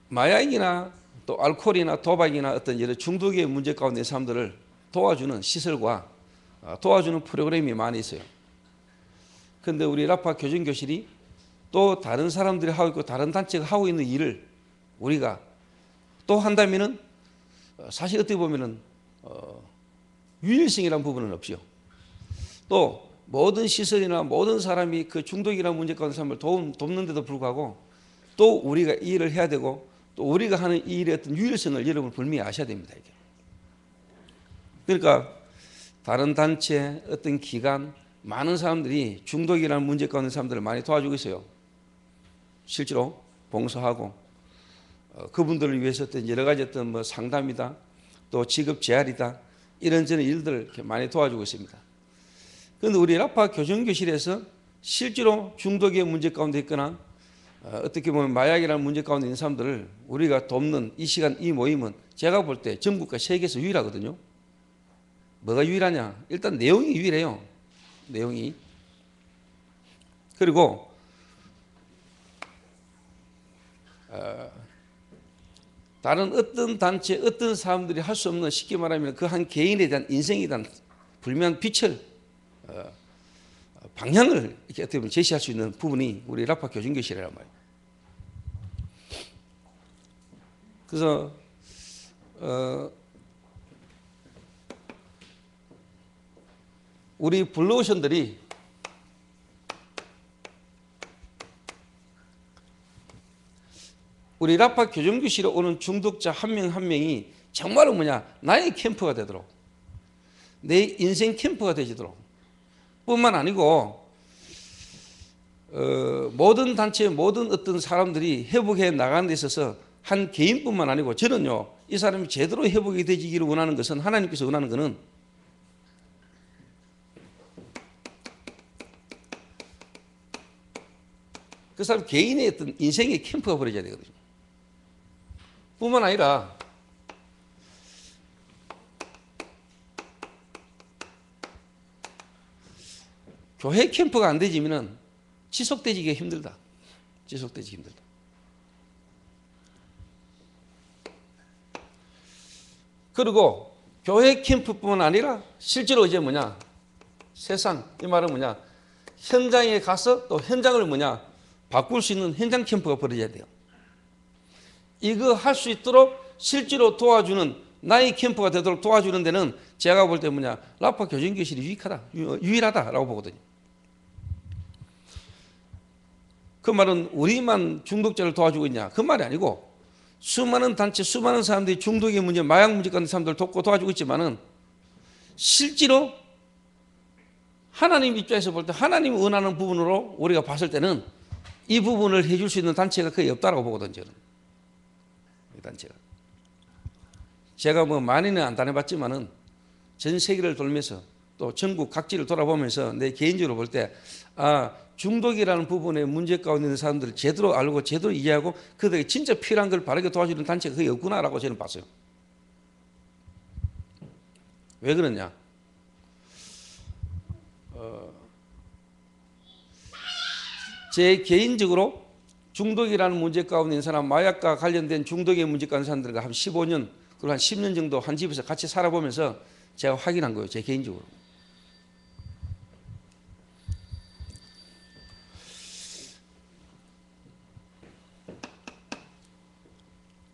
마약이나 또 알코올이나 도박이나 어떤 여러 중독의 문제 가운데 사람들을 도와주는 시설과 도와주는 프로그램이 많이 있어요. 그런데 우리 라파 교정교실이 또 다른 사람들이 하고 있고 다른 단체가 하고 있는 일을 우리가 또 한다면은 사실 어떻게 보면은 유일성이라는 부분은 없죠. 또 모든 시설이나 모든 사람이 그 중독이라는 문제 가운데 사람을 돕는데도 불구하고 또 우리가 이 일을 해야 되고 또 우리가 하는 이 일의 어떤 유일성을 여러분 분명히 아셔야 됩니다. 이게. 그러니까 다른 단체, 어떤 기관, 많은 사람들이 중독이라는 문제 가운데 사람들을 많이 도와주고 있어요. 실제로 봉사하고 그분들을 위해서 어떤 여러 가지 어떤 뭐 상담이다, 또 직업 재활이다 이런저런 일들을 이렇게 많이 도와주고 있습니다. 그런데 우리 라파 교정교실에서 실제로 중독의 문제 가운데 있거나 어떻게 보면 마약이라는 문제 가운데 있는 사람들을 우리가 돕는 이 시간, 이 모임은 제가 볼 때 전국과 세계에서 유일하거든요. 뭐가 유일하냐? 일단 내용이 유일해요. 내용이. 그리고 다른 어떤 단체, 어떤 사람들이 할 수 없는 쉽게 말하면 그 한 개인에 대한 인생에 대한 불명한 빛을 방향을 이렇게 어떻게 보면 제시할 수 있는 부분이 우리 라파 교정교실이란 말이에요. 그래서 우리 블루오션들이 우리 라파 교정교실에 오는 중독자 한 명 한 명이 정말로 나의 캠프가 되도록 내 인생 캠프가 되도록 뿐만 아니고 모든 단체 모든 어떤 사람들이 회복해 나가는 데 있어서 한 개인뿐만 아니고 저는요 이 사람이 제대로 회복이 되기를 원하는 것은 하나님께서 원하는 것은 그 사람 개인의 어떤 인생의 캠프가 벌어져야 되거든요. 뿐만 아니라 교회 캠프가 안 되지면은 지속되기가 힘들다. 지속되기 힘들다. 그리고 교회 캠프뿐만 아니라 실제로 이제 세상 이 말은 현장에 가서 또 현장을 바꿀 수 있는 현장 캠프가 벌어져야 돼요. 이거 할 수 있도록 실제로 도와주는 나의 캠프가 되도록 도와주는 데는 제가 볼 때 라파 교정교실이 유일하다라고 보거든요. 그 말은 우리만 중독자를 도와주고 있냐 그 말이 아니고 수많은 단체 수많은 사람들이 중독의 문제 마약 문제 같은 사람들을 돕고 도와주고 있지만은 실제로 하나님 입장에서 볼 때 하나님이 원하는 부분으로 우리가 봤을 때는 이 부분을 해줄 수 있는 단체가 거의 없다라고 보거든요. 저는 이 단체가 제가 많이는 안 다녀봤지만은 전 세계를 돌면서 또 전국 각지를 돌아보면서 내 개인적으로 볼 때 중독이라는 부분의 문제 가운데 있는 사람들을 제대로 알고 제대로 이해하고 그들에게 진짜 필요한 걸 바르게 도와주는 단체가 거의 없구나라고 저는 봤어요. 왜 그러냐? 제 개인적으로 중독이라는 문제 가운데 있는 사람, 마약과 관련된 중독의 문제 가운데 있는 사람들과 한 15년 그리고 한 10년 정도 한 집에서 같이 살아보면서 제가 확인한 거예요. 제 개인적으로.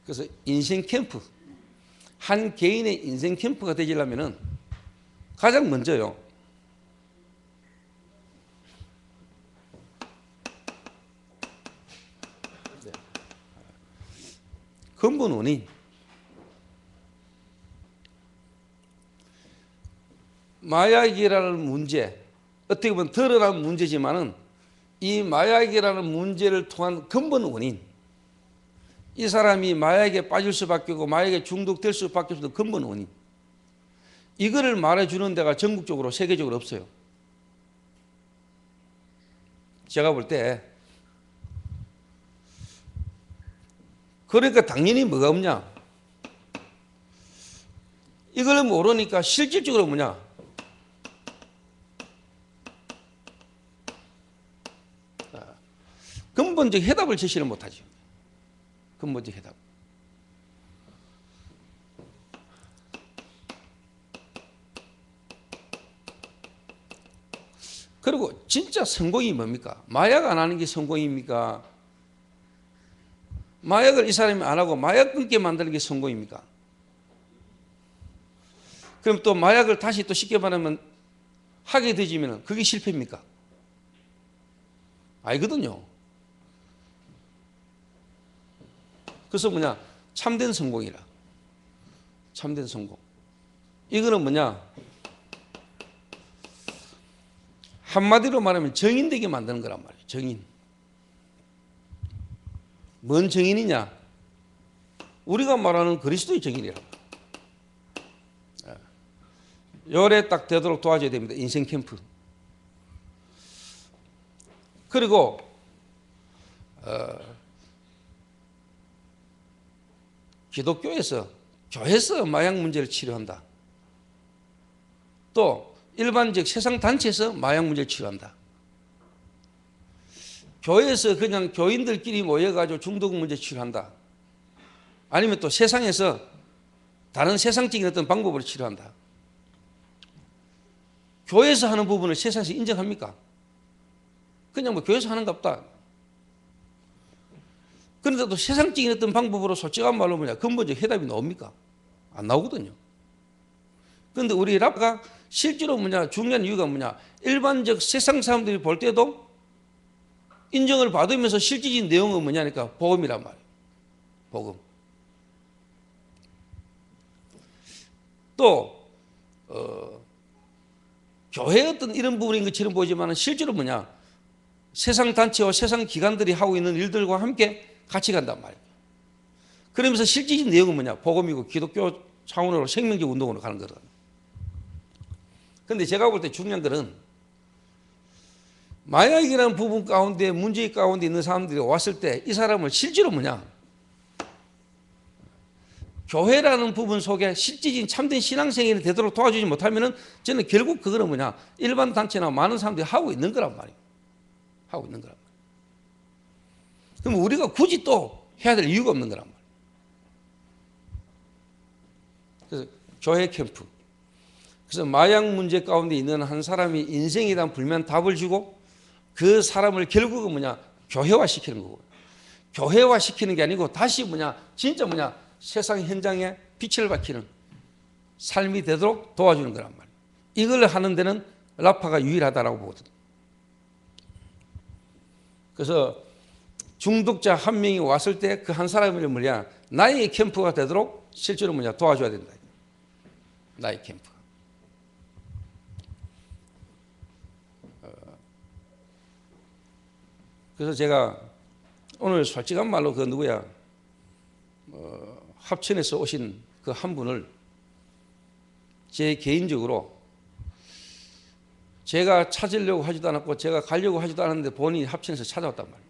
그래서 인생 캠프, 한 개인의 인생 캠프가 되려면은 가장 먼저요. 근본 원인. 마약이라는 문제, 어떻게 보면 드러난 문제지만은 이 마약이라는 문제를 통한 근본 원인. 이 사람이 마약에 빠질 수밖에 없고 마약에 중독될 수밖에 없는 근본 원인. 이거를 말해주는 데가 전국적으로 세계적으로 없어요. 제가 볼 때 그러니까 당연히 뭐가 없냐? 이걸 모르니까 실질적으로 근본적 해답을 제시를 못하죠. 근본적 해답. 그리고 진짜 성공이 뭡니까? 마약 안 하는 게 성공입니까? 마약을 이 사람이 안 하고 마약 끊게 만드는 게 성공입니까? 그럼 또 마약을 다시 또 쉽게 말하면 하게 되지면 그게 실패입니까? 아니거든요. 그래서 뭐냐? 참된 성공이라. 참된 성공. 이거는 뭐냐? 한마디로 말하면 정인되게 만드는 거란 말이에요. 정인. 뭔 정인이냐? 우리가 말하는 그리스도의 정인이라고. 열에 딱 되도록 도와줘야 됩니다. 인생 캠프. 그리고 기독교에서 교회에서 마약 문제를 치료한다. 또 일반적 세상 단체에서 마약 문제를 치료한다. 교회에서 그냥 교인들끼리 모여가지고 중독 문제 치료한다. 아니면 또 세상에서 다른 세상적인 어떤 방법으로 치료한다. 교회에서 하는 부분을 세상에서 인정합니까? 그냥 뭐 교회에서 하는 것 없다. 그런데 또 세상적인 어떤 방법으로 솔직한 말로 뭐냐 근본적 해답이 나옵니까? 안 나오거든요. 그런데 우리 랍가 실제로 뭐냐 중요한 이유가 뭐냐 일반적 세상 사람들이 볼 때도 인정을 받으면서 실질적인 내용은 뭐냐니까 복음이란 말이에요. 복음. 또 교회 어떤 이런 부분인 것처럼 보이지만 실제로 뭐냐 세상 단체와 세상 기관들이 하고 있는 일들과 함께 같이 간단 말이에요. 그러면서 실질적인 내용은 뭐냐 복음이고 기독교 차원으로 생명적 운동으로 가는 거거든요. 그런데 제가 볼 때 중요한 것은 마약이라는 부분 가운데 문제 가운데 있는 사람들이 왔을 때 이 사람을 실제로 뭐냐 교회라는 부분 속에 실질적인 참된 신앙생활이 되도록 도와주지 못하면은 저는 결국 그거는 뭐냐 일반 단체나 많은 사람들이 하고 있는 거란 말이에요. 하고 있는 거란 말이에요. 그럼 우리가 굳이 또 해야 될 이유가 없는 거란 말이에요. 그래서 교회 캠프. 그래서 마약 문제 가운데 있는 한 사람이 인생에 대한 불면 답을 주고 그 사람을 결국은 뭐냐 교회화 시키는 거고 교회화 시키는 게 아니고 다시 뭐냐 진짜 뭐냐 세상 현장에 빛을 밝히는 삶이 되도록 도와주는 거란 말이에요. 이걸 하는 데는 라파가 유일하다라고 보거든요. 그래서 중독자 한 명이 왔을 때 그 한 사람을 뭐냐 나의 캠프가 되도록 실제로 뭐냐 도와줘야 된다. 나의 캠프. 그래서 제가 오늘 솔직한 말로 그 누구야 합천에서 오신 그 한 분을 제 개인적으로 제가 찾으려고 하지도 않았고 제가 가려고 하지도 않았는데 본인이 합천에서 찾아왔단 말이에요.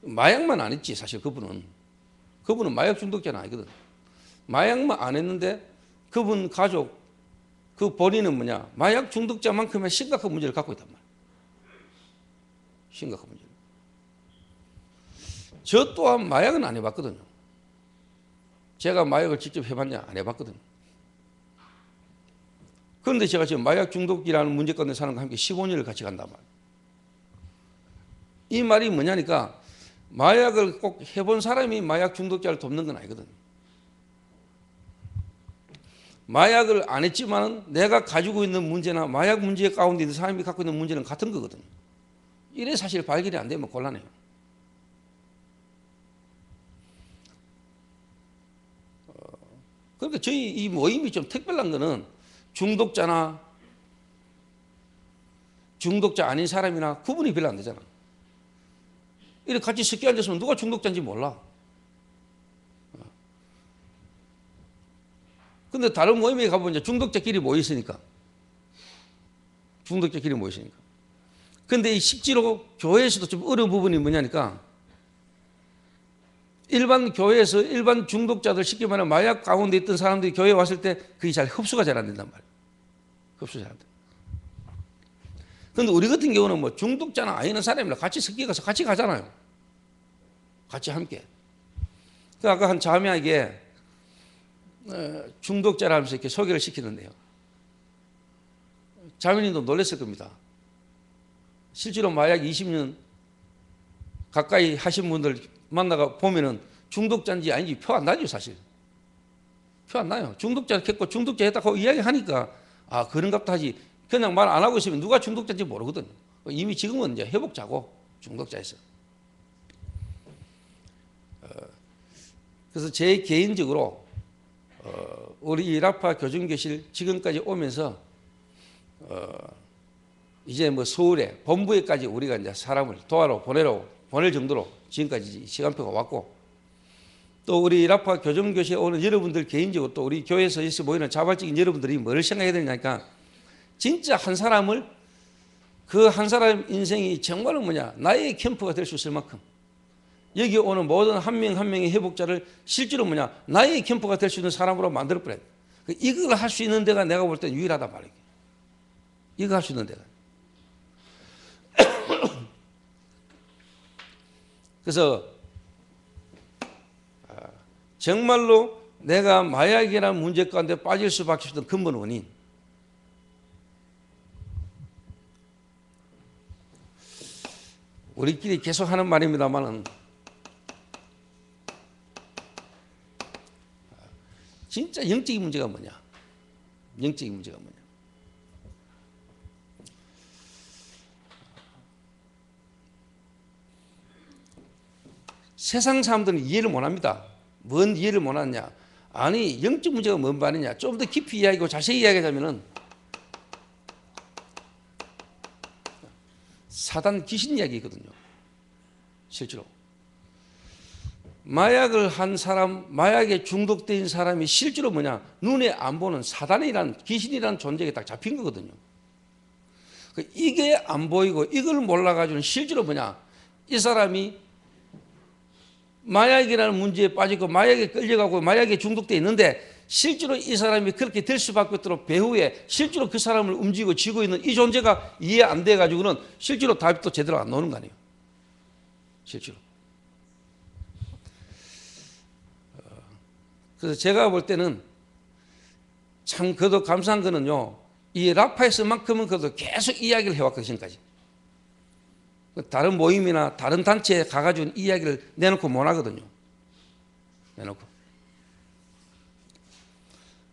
마약만 안 했지 사실 그분은 마약 중독자는 아니거든. 마약만 안 했는데 그분 가족 그 본인은 뭐냐 마약 중독자만큼의 심각한 문제를 갖고 있단 말이에요. 심각한 문제. 저 또한 마약은 안 해봤거든요. 제가 마약을 직접 해봤냐 안 해봤거든요. 그런데 제가 지금 마약 중독이라는 문제 가운데 사는 과 함께 15년을 같이 간단 말이에요. 이 말이 뭐냐니까 마약을 꼭 해본 사람이 마약 중독자를 돕는 건 아니거든요. 마약을 안 했지만 내가 가지고 있는 문제나 마약 문제 가운데 있는 사람이 갖고 있는 문제는 같은 거거든요. 이래 사실 발견이 안 되면 곤란해요. 그러니까 저희 이 모임이 좀 특별한 거는 중독자나 중독자 아닌 사람이나 구분이 별로 안 되잖아. 이렇게 같이 섞여 앉았으면 누가 중독자인지 몰라. 근데 다른 모임에 가보면 이제 중독자끼리 모여있으니까. 중독자끼리 모여있으니까. 근데 이 실제로 교회에서도 좀 어려운 부분이 뭐냐니까 일반 교회에서 일반 중독자들 쉽게 말하면 마약 가운데 있던 사람들이 교회에 왔을 때 그게 잘 흡수가 잘 안 된단 말이에요. 흡수가 잘 안 돼. 근데 우리 같은 경우는 뭐 중독자나 아니는 사람이랑 같이 섞여가서 같이 가잖아요. 같이 함께. 그 아까 한 자매에게 중독자라면서 이렇게 소개를 시키는데요. 자매님도 놀랐을 겁니다. 실제로 마약 20년 가까이 하신 분들 만나가 보면은 중독자인지 아닌지 표 안 나죠, 사실. 표 안 나요. 중독자 했고 중독자 했다고 이야기하니까 아, 그런갑다 하지. 그냥 말 안 하고 있으면 누가 중독자인지 모르거든요. 이미 지금은 이제 회복자고 중독자였어. 그래서 제 개인적으로 우리 라파 교정교실 지금까지 오면서 이제 뭐 서울에 본부에까지 우리가 이제 사람을 도와러 보낼 정도로 지금까지 시간표가 왔고, 또 우리 라파 교정교실에 오는 여러분들 개인적으로 또 우리 교회에서 모이는 자발적인 여러분들이 뭘 생각해야 되냐니까, 진짜 한 사람을 그 한 사람 인생이 정말로 나의 캠프가 될 수 있을 만큼 여기 오는 모든 한 명 한 명의 회복자를 실제로 나의 캠프가 될 수 있는 사람으로 만들어버려야 돼. 이걸 할 수 있는 데가 내가 볼 땐 유일하단 말이에요. 이거 할 수 있는 데가. 그래서 정말로 내가 마약이라는 문제 가운데 빠질 수밖에 없던 근본 원인, 우리끼리 계속 하는 말입니다만은 진짜 영적인 문제가 뭐냐? 영적인 문제가 뭐냐? 세상 사람들은 이해를 못합니다. 뭔 이해를 못하느냐? 아니, 영적 문제가 뭔 말이냐? 좀 더 깊이 이야기하고 자세히 이야기하자면은 사단 귀신 이야기거든요. 실제로 마약을 한 사람, 마약에 중독된 사람이 실제로 눈에 안 보는 사단이란 귀신이라는 존재에 딱 잡힌 거거든요. 이게 안 보이고 이걸 몰라가지고 실제로 이 사람이 마약이라는 문제에 빠지고 마약에 끌려가고 마약에 중독되어 있는데 실제로 이 사람이 그렇게 될 수밖에 없도록 배후에 실제로 그 사람을 움직이고 쥐고 있는 이 존재가 이해 안 돼가지고는 실제로 답도 제대로 안 나오는 거 아니에요. 실제로. 그래서 제가 볼 때는 참 그래도 감사한 거는요, 이 라파에서만큼은 그래도 계속 이야기를 해왔거든요, 지금까지. 다른 모임이나 다른 단체에 가가지고 이야기를 내놓고 못 하거든요. 내놓고.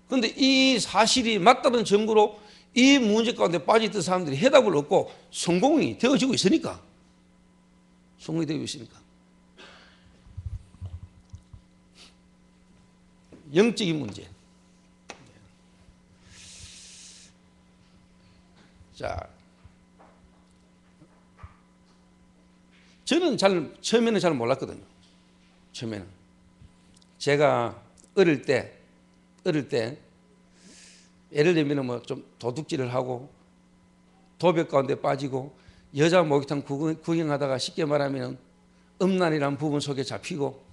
그런데 이 사실이 맞다는 증거로 이 문제 가운데 빠져있던 사람들이 해답을 얻고 성공이 되어지고 있으니까. 성공이 되고 있으니까. 영적인 문제. 자, 저는 처음에는 잘 몰랐거든요. 처음에는. 제가 어릴 때, 예를 들면 좀 도둑질을 하고, 도벽 가운데 빠지고, 여자 목욕탕 구경하다가 쉽게 말하면 음란이라는 부분 속에 잡히고,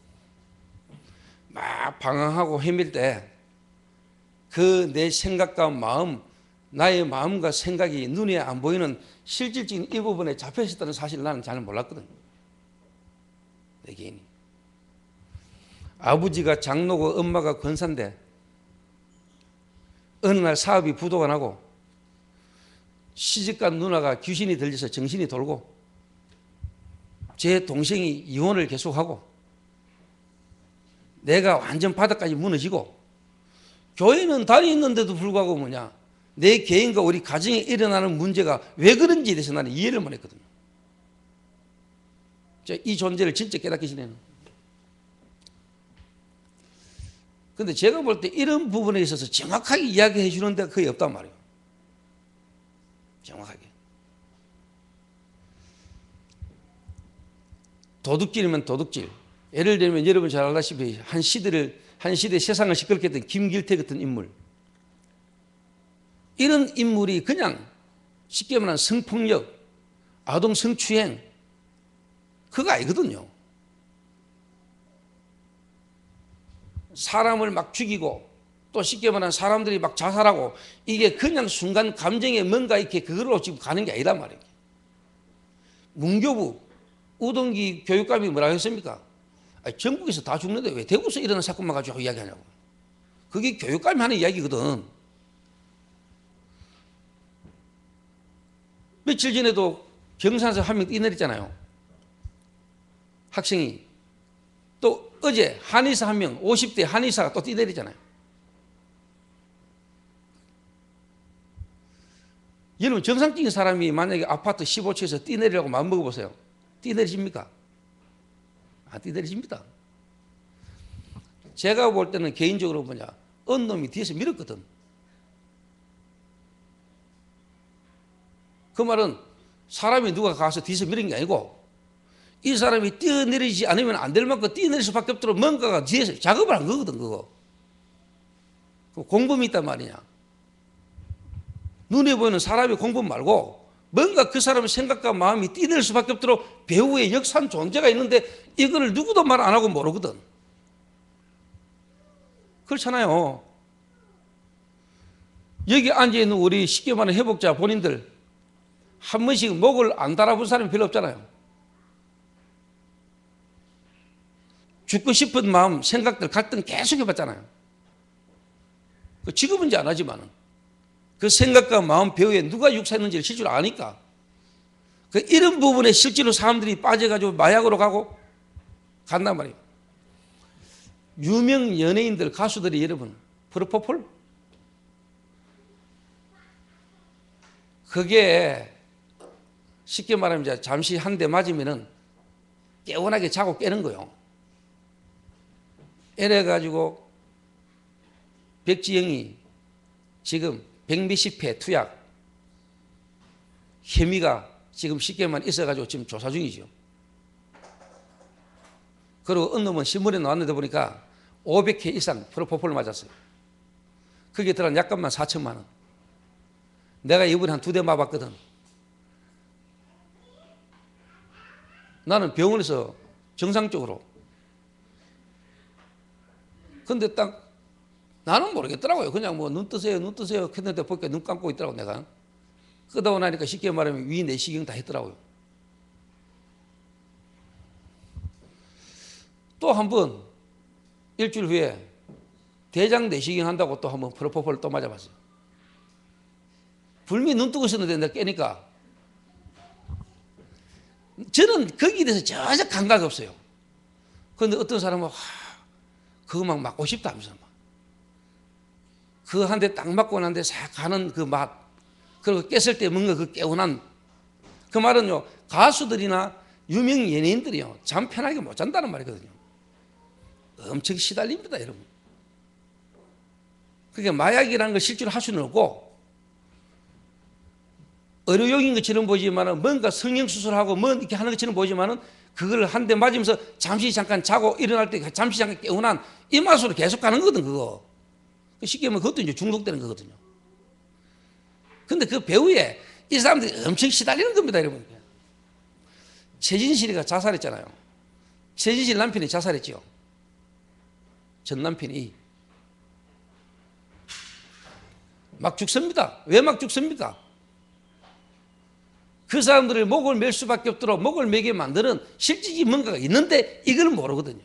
막 방황하고 헤맬 때, 그 내 생각과 마음, 나의 마음과 생각이 눈에 안 보이는 실질적인 이 부분에 잡혀 있었다는 사실을 나는 잘 몰랐거든요. 내 개인이. 아버지가 장로고 엄마가 권사인데 어느 날 사업이 부도가 나고 시집간 누나가 귀신이 들려서 정신이 돌고 제 동생이 이혼을 계속하고 내가 완전 바닥까지 무너지고 교회는 다니는데도 불구하고 내 개인과 우리 가정에 일어나는 문제가 왜 그런지에 대해서 나는 이해를 못했거든요. 이 존재를 진짜 깨닫기 전에는. 그런데 제가 볼 때 이런 부분에 있어서 정확하게 이야기해 주는 데가 거의 없단 말이에요. 정확하게. 도둑질이면 도둑질. 예를 들면 여러분 잘 알다시피 한 시대 세상을 시끄럽게 했던 김길태 같은 인물. 이런 인물이 그냥 쉽게 말하면 성폭력, 아동 성추행, 그거 아니거든요. 사람을 막 죽이고 또 쉽게 말하면 사람들이 막 자살하고 이게 그냥 순간 감정에 뭔가 이렇게 그걸로 지금 가는 게 아니란 말이에요. 문교부 우동기 교육감이 뭐라고 했습니까? 아니, 전국에서 다 죽는데 왜 대구에서 일어난 사건만 가지고 이야기하냐고. 그게 교육감이 하는 이야기거든. 며칠 전에도 경산에서 한 명 뛰내렸잖아요. 학생이. 또 어제 한의사 한 명, 50대 한의사가 또 뛰내리잖아요. 여러분 정상적인 사람이 만약에 아파트 15층에서 뛰내리라고 마음먹어보세요. 뛰내리십니까? 안 뛰내리십니다. 제가 볼 때는 개인적으로 뭐냐, 어느 놈이 뒤에서 밀었거든. 그 말은 사람이 누가 가서 뒤에서 밀은 게 아니고 이 사람이 뛰어내리지 않으면 안 될 만큼 뛰어내릴 수밖에 없도록 뭔가가 뒤에서 작업을 한 거거든. 그거 공범이 있단 말이냐. 눈에 보이는 사람의 공범 말고 뭔가 그 사람의 생각과 마음이 뛰어낼 수밖에 없도록 배후에 역사한 존재가 있는데 이거를 누구도 말 안 하고 모르거든. 그렇잖아요. 여기 앉아있는 우리 쉽게 말하는 회복자 본인들 한 번씩 목을 안 달아본 사람이 별로 없잖아요. 죽고 싶은 마음, 생각들, 갈등 계속 해봤잖아요. 지금은 이제 안 하지만은 그 생각과 마음 배후에 누가 육사했는지를 실제로 아니까 이런 부분에 실제로 사람들이 빠져가지고 마약으로 가고 간단 말이에요. 유명 연예인들, 가수들이 여러분 프로포폴 그게 쉽게 말하면 이제 잠시 한 대 맞으면은 깨운하게 자고 깨는 거예요. 이래가지고 백지영이 지금 100몇십 회 투약 혐의가 지금 쉽게만 있어가지고 지금 조사 중이죠. 그리고 어느 놈은 신문에 나왔는데 보니까 500회 이상 프로포폴을 맞았어요. 그게 들어간 약값만 4천만 원. 내가 이번에 한 2대 맞았거든. 나는 병원에서 정상적으로. 근데 딱 나는 모르겠더라고요. 그냥 뭐 눈 뜨세요, 눈 뜨세요 했는데 보니까 눈 감고 있더라고 내가. 끄다고 나니까 쉽게 말하면 위 내시경 다 했더라고요. 또 한 번 일주일 후에 대장 내시경 한다고 또 한 번 프로포폴 또 맞아봤어요. 불미 눈 뜨고 있었는데 내가 깨니까 저는 거기에 대해서 전혀 감각이 없어요. 그런데 어떤 사람은 그거 막 맞고 싶다 하면서 그 한 대 딱 맞고 난데 싹 가는 그 맛, 그리고 깼을 때 뭔가 그 개운한 그 말은요, 가수들이나 유명 연예인들이요 잠 편하게 못 잔다는 말이거든요. 엄청 시달립니다 여러분. 그게 마약이라는 걸 실제로 할 수는 없고 의료용인 것처럼 보지만은 뭔가 성형수술하고 뭐 이렇게 하는 것처럼 보지만은 그걸 한 대 맞으면서 잠시 잠깐 자고 일어날 때 잠시 잠깐 깨어난 이 맛으로 계속 가는 거거든 그거. 쉽게 말하면 그것도 이제 중독되는 거거든요. 근데 그 배후에 이 사람들이 엄청 시달리는 겁니다 여러분. 최진실이가 자살했잖아요. 최진실 남편이 자살했죠. 전 남편이 막 죽습니다. 왜 막 죽습니까? 그 사람들을 목을 맬 수밖에 없도록 목을 매게 만드는 실질적인 뭔가가 있는데 이걸 모르거든요.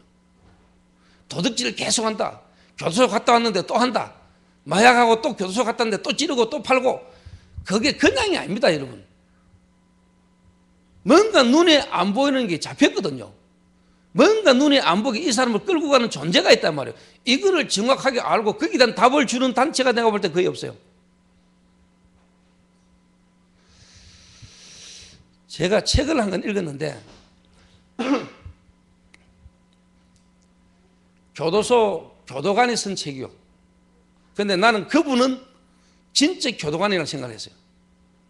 도둑질을 계속한다. 교도소 갔다 왔는데 또 한다. 마약하고 또 교도소 갔다 왔는데 또 찌르고 또 팔고 그게 그냥이 아닙니다 여러분. 뭔가 눈에 안 보이는 게 잡혔거든요. 뭔가 눈에 안 보게 이 사람을 끌고 가는 존재가 있단 말이에요. 이거를 정확하게 알고 거기에 대한 답을 주는 단체가 내가 볼 때 거의 없어요. 제가 책을 한 권 읽었는데 교도관이 쓴 책이요. 그런데 나는 그분은 진짜 교도관이라고 생각을 했어요.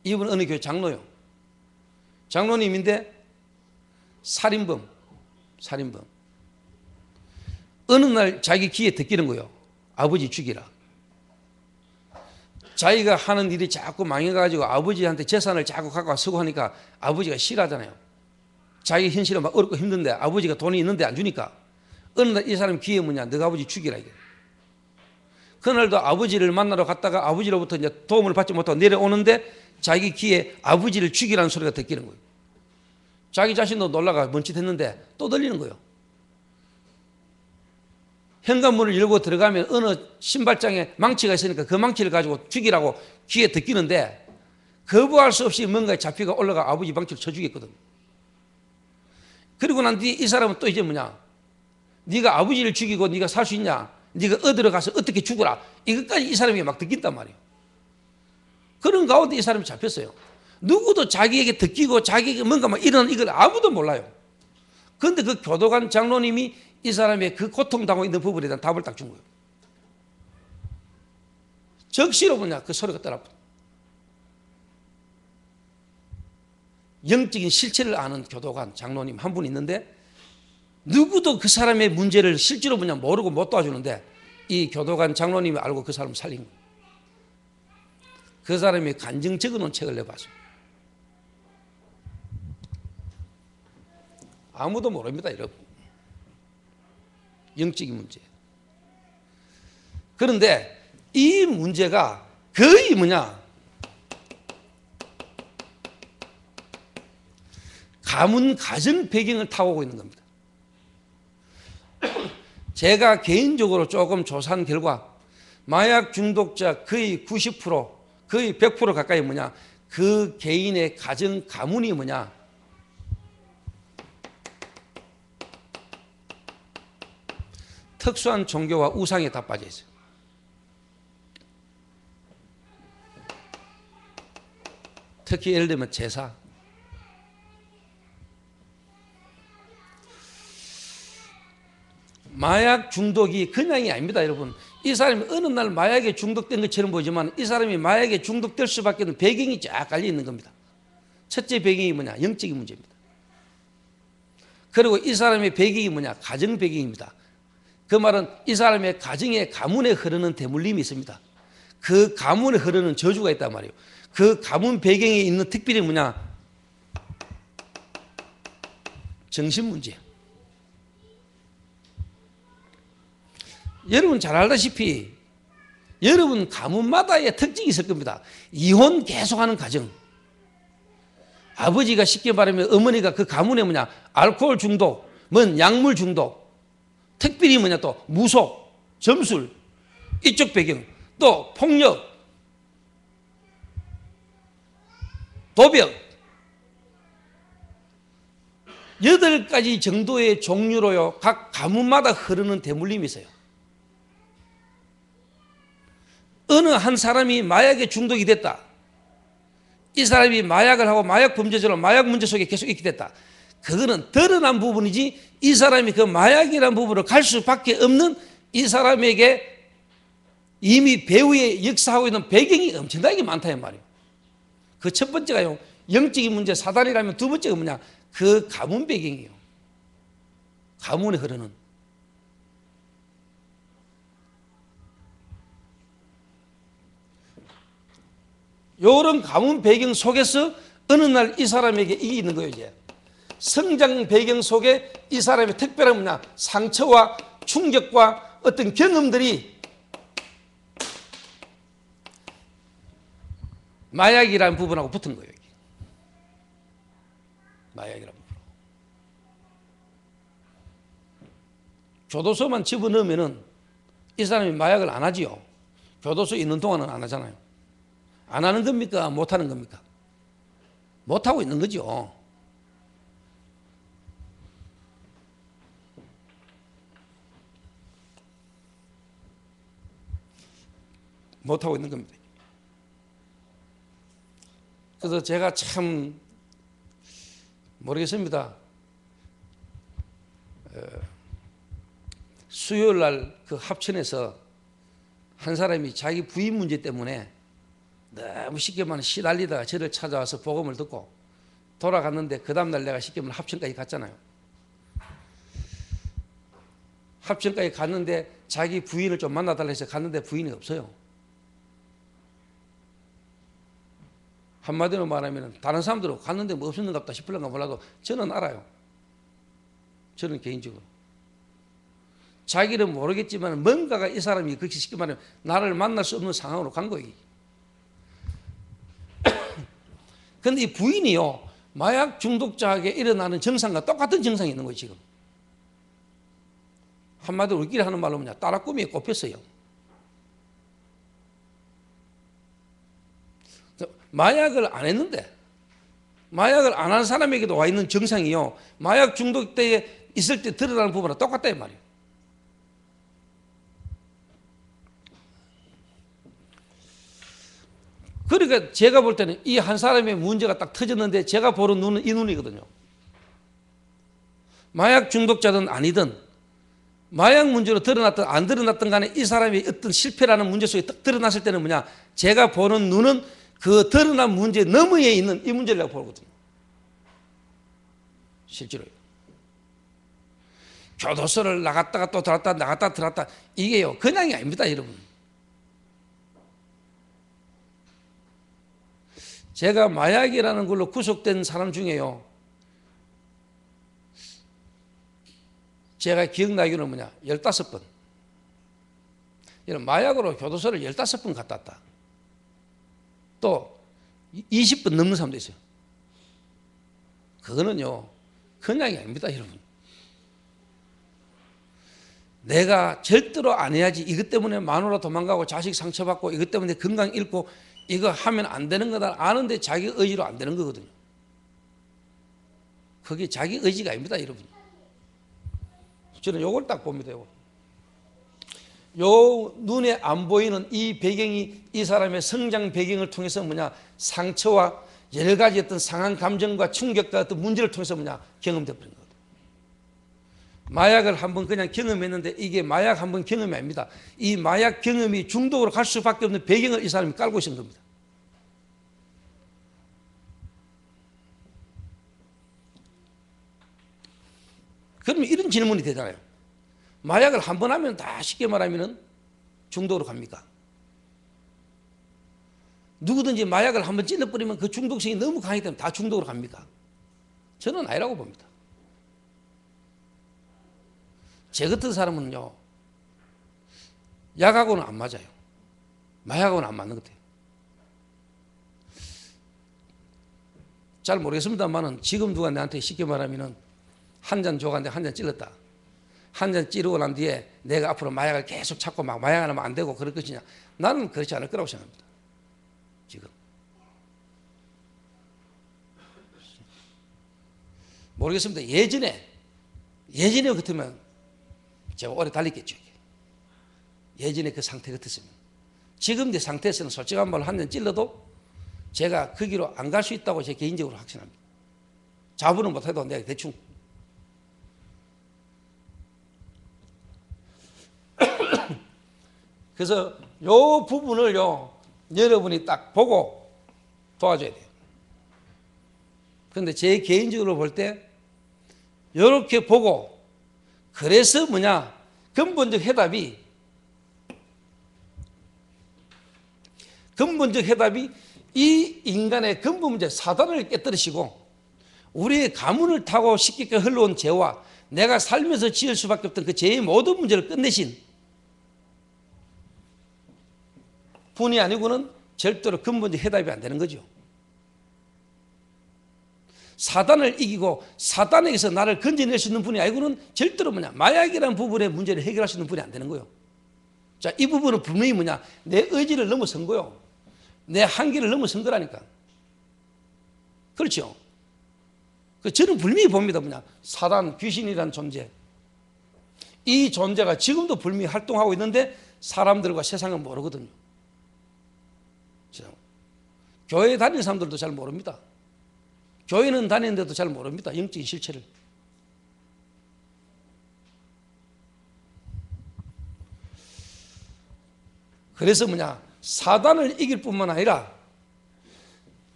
이분은 어느 교회 장로요. 장로님인데 살인범. 어느 날 자기 귀에 듣기는 거예요. 아버지 죽이라. 자기가 하는 일이 자꾸 망해가지고 아버지한테 재산을 자꾸 갖고 쓰고 하니까 아버지가 싫어하잖아요. 자기 현실은 막 어렵고 힘든데 아버지가 돈이 있는데 안 주니까 어느 날 이 사람 귀에 뭐냐, 너가 아버지 죽이라 이게. 그날도 아버지를 만나러 갔다가 아버지로부터 이제 도움을 받지 못하고 내려오는데 자기 귀에 아버지를 죽이라는 소리가 듣기는 거예요. 자기 자신도 놀라가 멈칫했는데 또 들리는 거예요. 현관문을 열고 들어가면 어느 신발장에 망치가 있으니까 그 망치를 가지고 죽이라고 귀에 듣기는데 거부할 수 없이 뭔가에 잡히가 올라가 아버지 망치를 쳐 죽였거든. 그리고 난 뒤에 이 사람은 또 이제 뭐냐, 네가 아버지를 죽이고 네가 살 수 있냐, 네가 어디로 가서 어떻게 죽어라, 이것까지 이 사람이 막 듣긴단 말이에요. 그런 가운데 이 사람이 잡혔어요. 누구도 자기에게 듣기고 자기에게 뭔가 막 이런 이걸 아무도 몰라요. 그런데 그 교도관 장로님이 이 사람의 그 고통당하고 있는 부분에 대한 답을 딱 준 거예요. 적시로 뭐냐, 그 소리가 떠나고 영적인 실체를 아는 교도관 장로님 한 분 있는데 누구도 그 사람의 문제를 실제로 뭐냐 모르고 못 도와주는데 이 교도관 장로님이 알고 그 사람을 살린 거예요. 그 사람이 간증 적어놓은 책을 내봤어요. 아무도 모릅니다, 여러분. 영적인 문제. 그런데 이 문제가 거의 뭐냐, 가문 가정 배경을 타고 오고 있는 겁니다. 제가 개인적으로 조금 조사한 결과 마약 중독자 거의 90%, 거의 100% 가까이 뭐냐, 그 개인의 가정 가문이 뭐냐, 특수한 종교와 우상에 다 빠져 있어요. 특히 예를 들면 제사. 마약 중독이 그냥이 아닙니다, 여러분. 이 사람이 어느 날 마약에 중독된 것처럼 보이지만 이 사람이 마약에 중독될 수밖에 없는 배경이 쫙 깔려 있는 겁니다. 첫째 배경이 뭐냐, 영적인 문제입니다. 그리고 이 사람의 배경이 뭐냐, 가정 배경입니다. 그 말은 이 사람의 가정에 가문에 흐르는 대물림이 있습니다. 그 가문에 흐르는 저주가 있단 말이에요. 그 가문 배경에 있는 특별히 뭐냐, 정신 문제. 여러분 잘 알다시피 여러분 가문마다의 특징이 있을 겁니다. 이혼 계속하는 가정, 아버지가 쉽게 말하면 어머니가 그 가문에 뭐냐, 알코올 중독, 뭔 약물 중독, 특별히 뭐냐 또 무속, 점술, 이쪽 배경, 또 폭력, 도벽, 8가지 정도의 종류로요 각 가문마다 흐르는 대물림이 있어요. 어느 한 사람이 마약에 중독이 됐다, 이 사람이 마약을 하고 마약 범죄자로 마약 문제 속에 계속 있게 됐다, 그거는 드러난 부분이지 이 사람이 그 마약이라는 부분으로 갈 수밖에 없는 이 사람에게 이미 배후에 역사하고 있는 배경이 엄청나게 많다 이 말이에요. 그 첫 번째가요 영적인 문제 사단이라면, 두 번째가 뭐냐, 그 가문 배경이에요. 가문에 흐르는. 이런 가문 배경 속에서 어느 날 이 사람에게 이게 있는 거예요. 이제 성장 배경 속에 이 사람의 특별한 뭐냐, 상처와 충격과 어떤 경험들이 마약이라는 부분하고 붙은 거예요. 여기. 마약이라는 부분. 교도소만 집어넣으면은 이 사람이 마약을 안 하지요. 교도소에 있는 동안은 안 하잖아요. 안 하는 겁니까? 못 하는 겁니까? 못 하고 있는 거죠. 못 하고 있는 겁니다. 그래서 제가 참 모르겠습니다. 수요일 날 그 합천에서 한 사람이 자기 부인 문제 때문에 너무 쉽게 말하면 시달리다가 저를 찾아와서 복음을 듣고 돌아갔는데 그 다음날 내가 쉽게 말하면 합천까지 갔잖아요. 합천까지 갔는데 자기 부인을 좀 만나달라 해서 갔는데 부인이 없어요. 한마디로 말하면 다른 사람들은 갔는데 뭐 없었는가 보다 싶을런가 몰라도 저는 알아요. 저는 개인적으로. 자기는 모르겠지만 뭔가가 이 사람이 그렇게 쉽게 말하면 나를 만날 수 없는 상황으로 간 거예요. 그런데 이 부인이요, 마약 중독자에게 일어나는 증상과 똑같은 증상이 있는 거예요. 지금 한마디로 우리끼리 하는 말로 뭐냐, 따라꾸미에 꼽혔어요. 마약을 안 했는데, 마약을 안 한 사람에게도 와 있는 증상이요, 마약 중독 때에 있을 때 드러나는 부분과 똑같다 이 말이에요. 그러니까 제가 볼 때는 이 한 사람의 문제가 딱 터졌는데 제가 보는 눈은 이 눈이거든요. 마약 중독자든 아니든 마약 문제로 드러났든 안 드러났든 간에 이 사람이 어떤 실패라는 문제 속에 딱 드러났을 때는 뭐냐, 제가 보는 눈은 그 드러난 문제 너머에 있는 이 문제를 내가 보거든요. 실제로요. 교도소를 나갔다가 또 들어왔다 나갔다 들어왔다, 이게요 그냥이 아닙니다 여러분. 제가 마약이라는 걸로 구속된 사람 중에요, 제가 기억나기로는 뭐냐, 15번. 이런 마약으로 교도소를 15번 갔다 왔다. 또 20번 넘는 사람도 있어요. 그거는요 그냥이 아닙니다 여러분. 내가 절대로 안 해야지, 이것 때문에 마누라 도망가고 자식 상처받고 이것 때문에 건강 잃고 이거 하면 안 되는 거다 아는데 자기 의지로 안 되는 거거든요. 그게 자기 의지가 아닙니다 여러분. 저는 요걸 딱 봅니다. 요 눈에 안 보이는 이 배경이 이 사람의 성장 배경을 통해서 뭐냐, 상처와 여러 가지 어떤 상한 감정과 충격과 어떤 문제를 통해서 뭐냐 경험되어 버린 거거든요. 마약을 한번 그냥 경험했는데 이게 마약 한번 경험이 아닙니다. 이 마약 경험이 중독으로 갈 수밖에 없는 배경을 이 사람이 깔고 있는 겁니다. 그러면 이런 질문이 되잖아요. 마약을 한번 하면 다 쉽게 말하면 중독으로 갑니까? 누구든지 마약을 한번 찔러버리면 그 중독성이 너무 강하기 때문에 다 중독으로 갑니까? 저는 아니라고 봅니다. 제 같은 사람은요, 약하고는 안 맞아요. 마약하고는 안 맞는 것 같아요. 잘 모르겠습니다만은 지금 누가 나한테 쉽게 말하면은 한 잔 줘가는데 한 잔 찔렀다. 한 잔 찌르고 난 뒤에 내가 앞으로 마약을 계속 찾고 막 마약 안 하면 안 되고 그럴 것이냐, 나는 그렇지 않을 거라고 생각합니다. 지금 모르겠습니다. 예전에 같으면 제가 오래 달렸겠죠. 예전에 그 상태 같았으면. 지금 내 상태에서는 솔직한 말로 한 잔 찔러도 제가 그 길로 안 갈 수 있다고 제 개인적으로 확신합니다. 자부는 못해도 내가 대충. 그래서 요 부분을요 여러분이 딱 보고 도와줘야 돼요. 그런데 제 개인적으로 볼 때 이렇게 보고, 그래서 뭐냐, 근본적 해답이 이 인간의 근본 문제 사단을 깨뜨리시고 우리의 가문을 타고 쉽게 흘러온 죄와 내가 살면서 지을 수밖에 없던 그 죄의 모든 문제를 끝내신 분이 아니고는 절대로 근본적 해답이 안 되는 거죠. 사단을 이기고 사단에게서 나를 건져낼 수 있는 분이 아니고는 절대로 뭐냐, 마약이라는 부분의 문제를 해결할 수 있는 분이 안 되는 거예요. 자, 이 부분은 분명히 뭐냐, 내 의지를 넘어선 거요. 내 한계를 넘어선 거라니까. 그렇죠. 저는 분명히 봅니다. 뭐냐, 사단, 귀신이라는 존재, 이 존재가 지금도 분명히 활동하고 있는데 사람들과 세상은 모르거든요. 교회 다니는 사람들도 잘 모릅니다. 교회는 다니는데도 잘 모릅니다. 영적인 실체를. 그래서 뭐냐, 사단을 이길 뿐만 아니라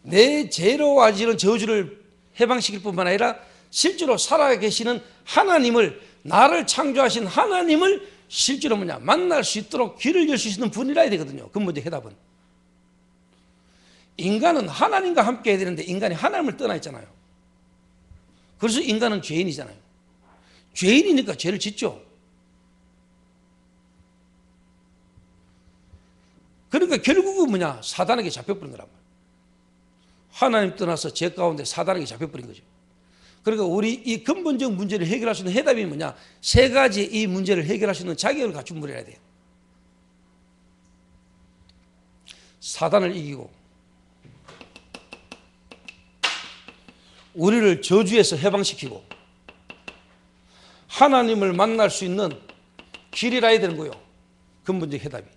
내 죄로 와지는 저주를 해방시킬 뿐만 아니라 실제로 살아계시는 하나님을, 나를 창조하신 하나님을 실제로 뭐냐, 만날 수 있도록 길을 열 수 있는 분이라야 되거든요. 근본적 해답은. 인간은 하나님과 함께 해야 되는데 인간이 하나님을 떠나 있잖아요. 그래서 인간은 죄인이잖아요. 죄인이니까 죄를 짓죠. 그러니까 결국은 뭐냐? 사단에게 잡혀버린 거란 말이에요. 하나님 떠나서 죄 가운데 사단에게 잡혀버린 거죠. 그러니까 우리 이 근본적 문제를 해결할 수 있는 해답이 뭐냐? 세 가지 이 문제를 해결할 수 있는 자격을 갖춘 분이어야 돼요. 사단을 이기고 우리를 저주에서 해방시키고 하나님을 만날 수 있는 길이라야 되는 거예요. 근본적 해답이.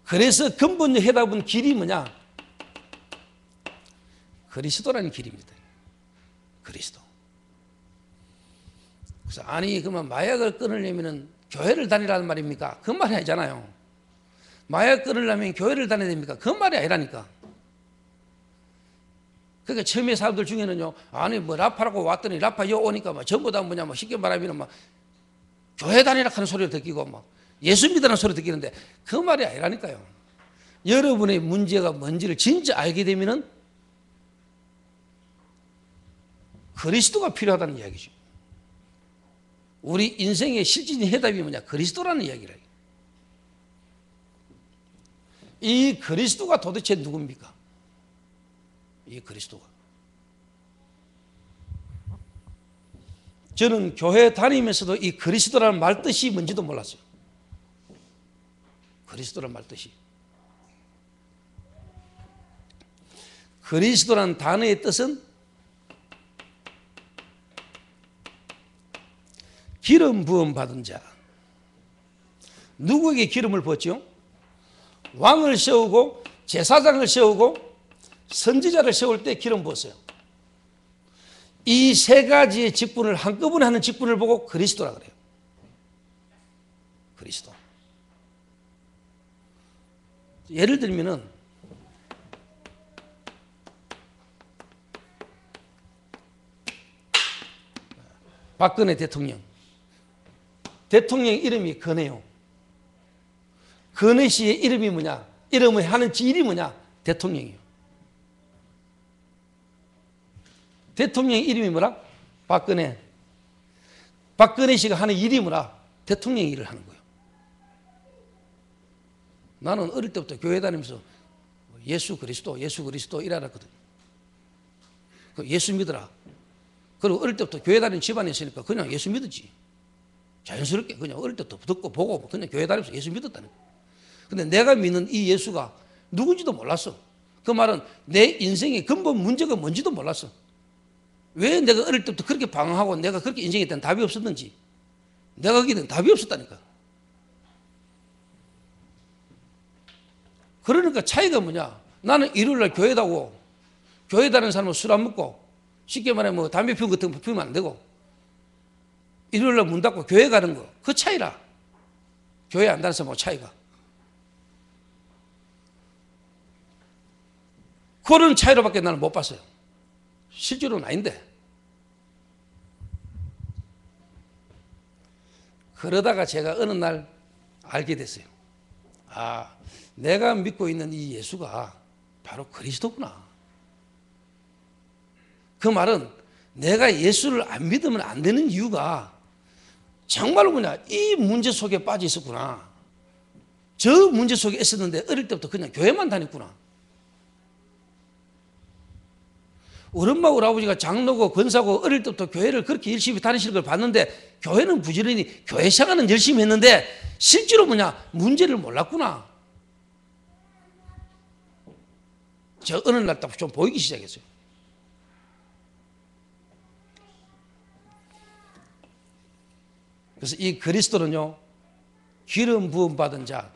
그래서 근본적 해답은 길이 뭐냐? 그리스도라는 길입니다. 그리스도. 그래서 아니 그러면 마약을 끊으려면 교회를 다니라는 말입니까? 그 말이 아니잖아요. 마약 끊으려면 교회를 다녀야 됩니까? 그 말이 아니라니까. 그러니까 처음에 사람들 중에는요, 아니 뭐 라파라고 왔더니 라파 여 오니까 막 전부 다 뭐냐, 뭐 쉽게 말하면 막 교회 다니라 하는 소리를 듣기고 막 예수 믿으라는 소리 듣기는데 그 말이 아니라니까요. 여러분의 문제가 뭔지를 진짜 알게 되면은 그리스도가 필요하다는 이야기죠. 우리 인생의 실질적인 해답이 뭐냐? 그리스도라는 이야기라. 이 그리스도가 도대체 누굽니까? 이 그리스도가. 저는 교회 다니면서도 이 그리스도라는 말 뜻이 뭔지도 몰랐어요. 그리스도라는 말 뜻이. 그리스도라는 단어의 뜻은 기름 부음 받은 자. 누구에게 기름을 부었죠? 왕을 세우고 제사장을 세우고 선지자를 세울 때 기름 부었어요. 이 세 가지의 직분을 한꺼번에 하는 직분을 보고 그리스도라 그래요. 그리스도. 예를 들면은 박근혜 대통령. 대통령 이름이 건혜요. 건혜 씨의 이름이 뭐냐? 이름을 하는 일이 뭐냐? 대통령이요. 대통령 이름이 뭐라? 박근혜. 박근혜 씨가 하는 일이 뭐라? 대통령 일을 하는 거예요. 나는 어릴 때부터 교회 다니면서 예수 그리스도 일하거든. 예수 믿어라. 그리고 어릴 때부터 교회 다니는 집안에 있으니까 그냥 예수 믿었지. 자연스럽게 그냥 어릴 때부터 듣고 보고 그냥 교회 다니면서 예수 믿었다는 거예요. 근데 내가 믿는 이 예수가 누군지도 몰랐어. 그 말은 내 인생의 근본 문제가 뭔지도 몰랐어. 왜 내가 어릴 때부터 그렇게 방황하고 내가 그렇게 인생에 대한 답이 없었는지. 내가 거기는 답이 없었다니까. 그러니까 차이가 뭐냐? 나는 일요일날 교회 다고 교회 다니는 사람은 술 안 먹고 쉽게 말하면 뭐 담배 피우는 같은 거 피우면 안 되고 일요일날 문 닫고 교회 가는 거 그 차이라. 교회 안 다니는 사람하고 차이가. 그런 차이로밖에 나는 못 봤어요. 실제로는 아닌데. 그러다가 제가 어느 날 알게 됐어요. 아, 내가 믿고 있는 이 예수가 바로 그리스도구나. 그 말은 내가 예수를 안 믿으면 안 되는 이유가 정말로 뭐냐, 이 문제 속에 빠져 있었구나. 저 문제 속에 있었는데 어릴 때부터 그냥 교회만 다녔구나. 우리 엄마 우리 아버지가 장로고 권사고 어릴 때부터 교회를 그렇게 열심히 다니시는 걸 봤는데 교회는 부지런히 교회 생활은 열심히 했는데 실제로 뭐냐, 문제를 몰랐구나. 저 어느 날 딱 좀 보이기 시작했어요. 그래서 이 그리스도는요, 기름 부음 받은 자,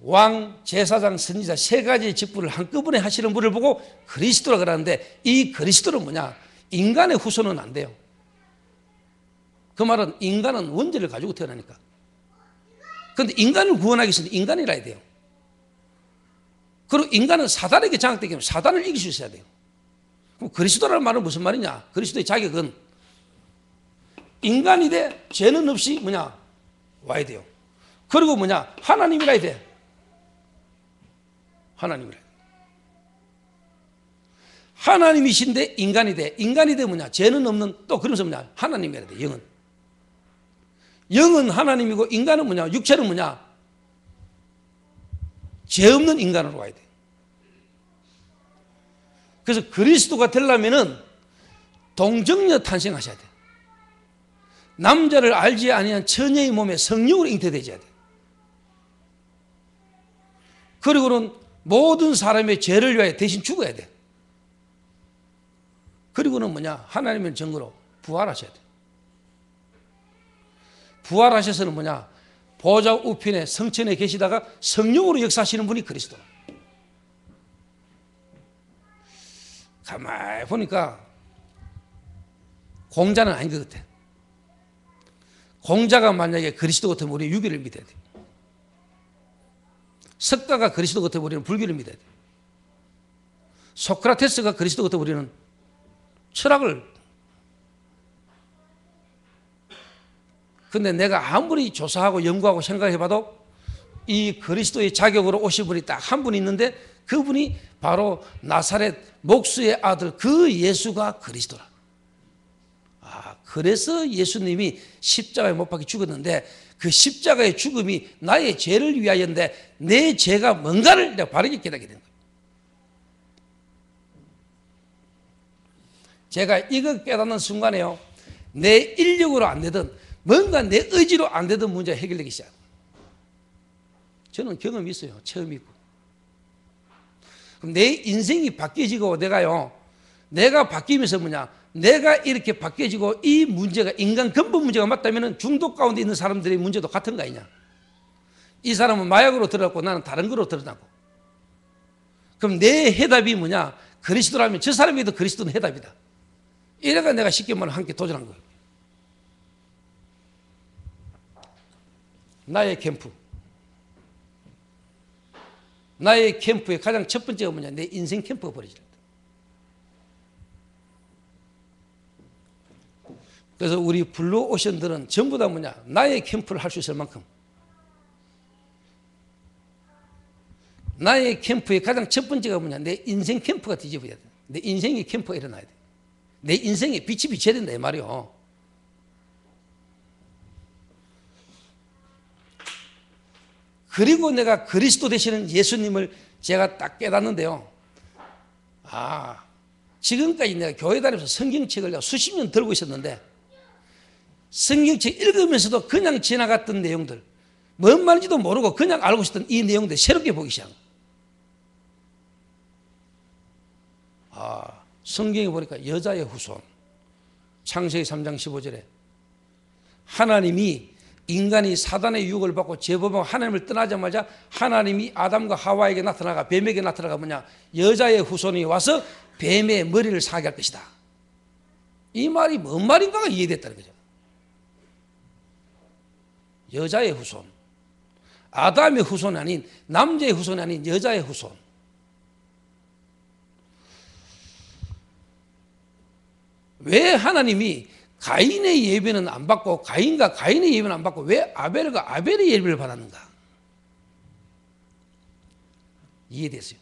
왕, 제사장, 선지자 세 가지 직분을 한꺼번에 하시는 분을 보고 그리스도라 그러는데 이 그리스도는 뭐냐? 인간의 후손은 안 돼요. 그 말은 인간은 원죄를 가지고 태어나니까. 그런데 인간을 구원하기 위해서는 인간이라 해야 돼요. 그리고 인간은 사단에게 장악되기 때문에 사단을 이길 수 있어야 돼요. 그럼 그리스도라는 말은 무슨 말이냐? 그리스도의 자격은 인간이 돼 죄는 없이 뭐냐? 와야 돼요. 그리고 뭐냐? 하나님이라 해야 돼. 하나님이라. 하나님이신데 인간이 돼. 인간이 돼 뭐냐? 죄는 없는 또 그러면서 뭐냐? 하나님이라 돼. 영은. 영은 하나님이고 인간은 뭐냐? 육체는 뭐냐? 죄 없는 인간으로 가야 돼. 그래서 그리스도가 되려면은 동정녀 탄생하셔야 돼. 남자를 알지 아니한 처녀의 몸에 성령으로 잉태되어야 돼. 그리고는 모든 사람의 죄를 위하여 대신 죽어야 돼. 그리고는 뭐냐? 하나님의 증거로 부활하셔야 돼. 부활하셔서는 뭐냐? 보좌 우편에 성천에 계시다가 성령으로 역사하시는 분이 그리스도. 가만히 보니까 공자는 아닌 것 같아. 공자가 만약에 그리스도 같으면 우리 유교를 믿어야 돼. 석가가 그리스도 같으면 우리는 불교를 믿어야 돼. 소크라테스가 그리스도 같으면 우리는 철학을. 근데 내가 아무리 조사하고 연구하고 생각해봐도 이 그리스도의 자격으로 오신 분이 딱 한 분 있는데 그분이 바로 나사렛 목수의 아들 그 예수가 그리스도라. 그래서 예수님이 십자가에 못 박혀 죽었는데 그 십자가의 죽음이 나의 죄를 위하여인데 내 죄가 뭔가를 내가 바르게 깨닫게 된 거예요. 제가 이거 깨닫는 순간에요, 내 인력으로 안 되든 뭔가 내 의지로 안 되던 문제가 해결되기 시작해요. 저는 경험이 있어요. 처음 있고. 그럼 내 인생이 바뀌어지고 내가 바뀌면서 뭐냐? 내가 이렇게 바뀌어지고 이 문제가 인간 근본 문제가 맞다면 중독 가운데 있는 사람들의 문제도 같은 거 아니냐? 이 사람은 마약으로 들어갔고 나는 다른 거로 들어갔고. 그럼 내 해답이 뭐냐? 그리스도라면 저 사람에도 그리스도는 해답이다. 이래가 내가 쉽게 말하면 함께 도전한 거예요. 나의 캠프. 나의 캠프의 가장 첫 번째가 뭐냐? 내 인생 캠프가 버려지다. 그래서 우리 블루오션들은 전부 다 뭐냐? 나의 캠프를 할 수 있을 만큼. 나의 캠프의 가장 첫 번째가 뭐냐? 내 인생 캠프가 뒤집어야 돼. 내 인생의 캠프가 일어나야 돼. 내 인생에 빛이 비쳐야 된다 이 말이요. 그리고 내가 그리스도 되시는 예수님을 제가 딱 깨닫는데요. 지금까지 내가 교회 다니면서 성경책을 내가 수십 년 들고 있었는데 성경책 읽으면서도 그냥 지나갔던 내용들, 뭔 말인지도 모르고 그냥 알고 있었던 이 내용들 새롭게 보기 시작한 거예요. 성경에 보니까 여자의 후손, 창세기 3장 15절에 하나님이 인간이 사단의 유혹을 받고 죄범하고 하나님을 떠나자마자 하나님이 아담과 하와에게 나타나가 뱀에게 나타나가 뭐냐? 여자의 후손이 와서 뱀의 머리를 사게 할 것이다. 이 말이 뭔 말인가가 이해됐다는 거죠. 여자의 후손, 아담의 후손이 아닌 남자의 후손이 아닌 여자의 후손. 왜 하나님이 가인의 예배는 안 받고 가인과 가인의 예배는 안 받고 왜 아벨과 아벨의 예배를 받았는가? 이해됐어요.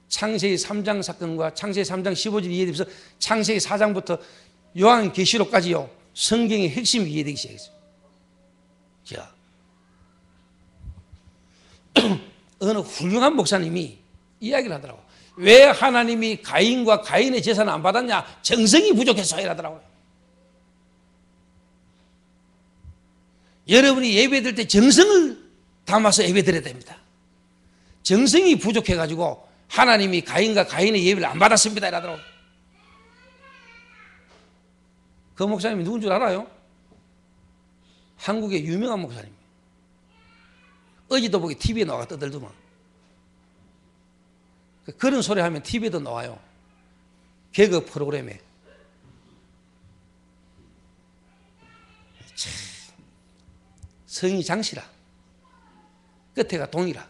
창세기 3장 사건과 창세기 3장 15절 이해되면서 창세기 4장부터 요한계시록까지요, 성경의 핵심이 이해되기 시작했어요. 자, 어느 훌륭한 목사님이 이야기를 하더라고요. 왜 하나님이 가인과 가인의 제사는 안 받았냐? 정성이 부족해서 이러더라고요. 여러분이 예배 드릴 때 정성을 담아서 예배 드려야 됩니다. 정성이 부족해가지고 하나님이 가인과 가인의 예배를 안 받았습니다 이러더라고요. 그 목사님이 누군 줄 알아요? 한국의 유명한 목사님. 어제도 보기 TV에 나와 떠들더만. 그런 소리 하면 TV에도 나와요. 개그 프로그램에. 참, 성이 장시라. 끝에가 동이라.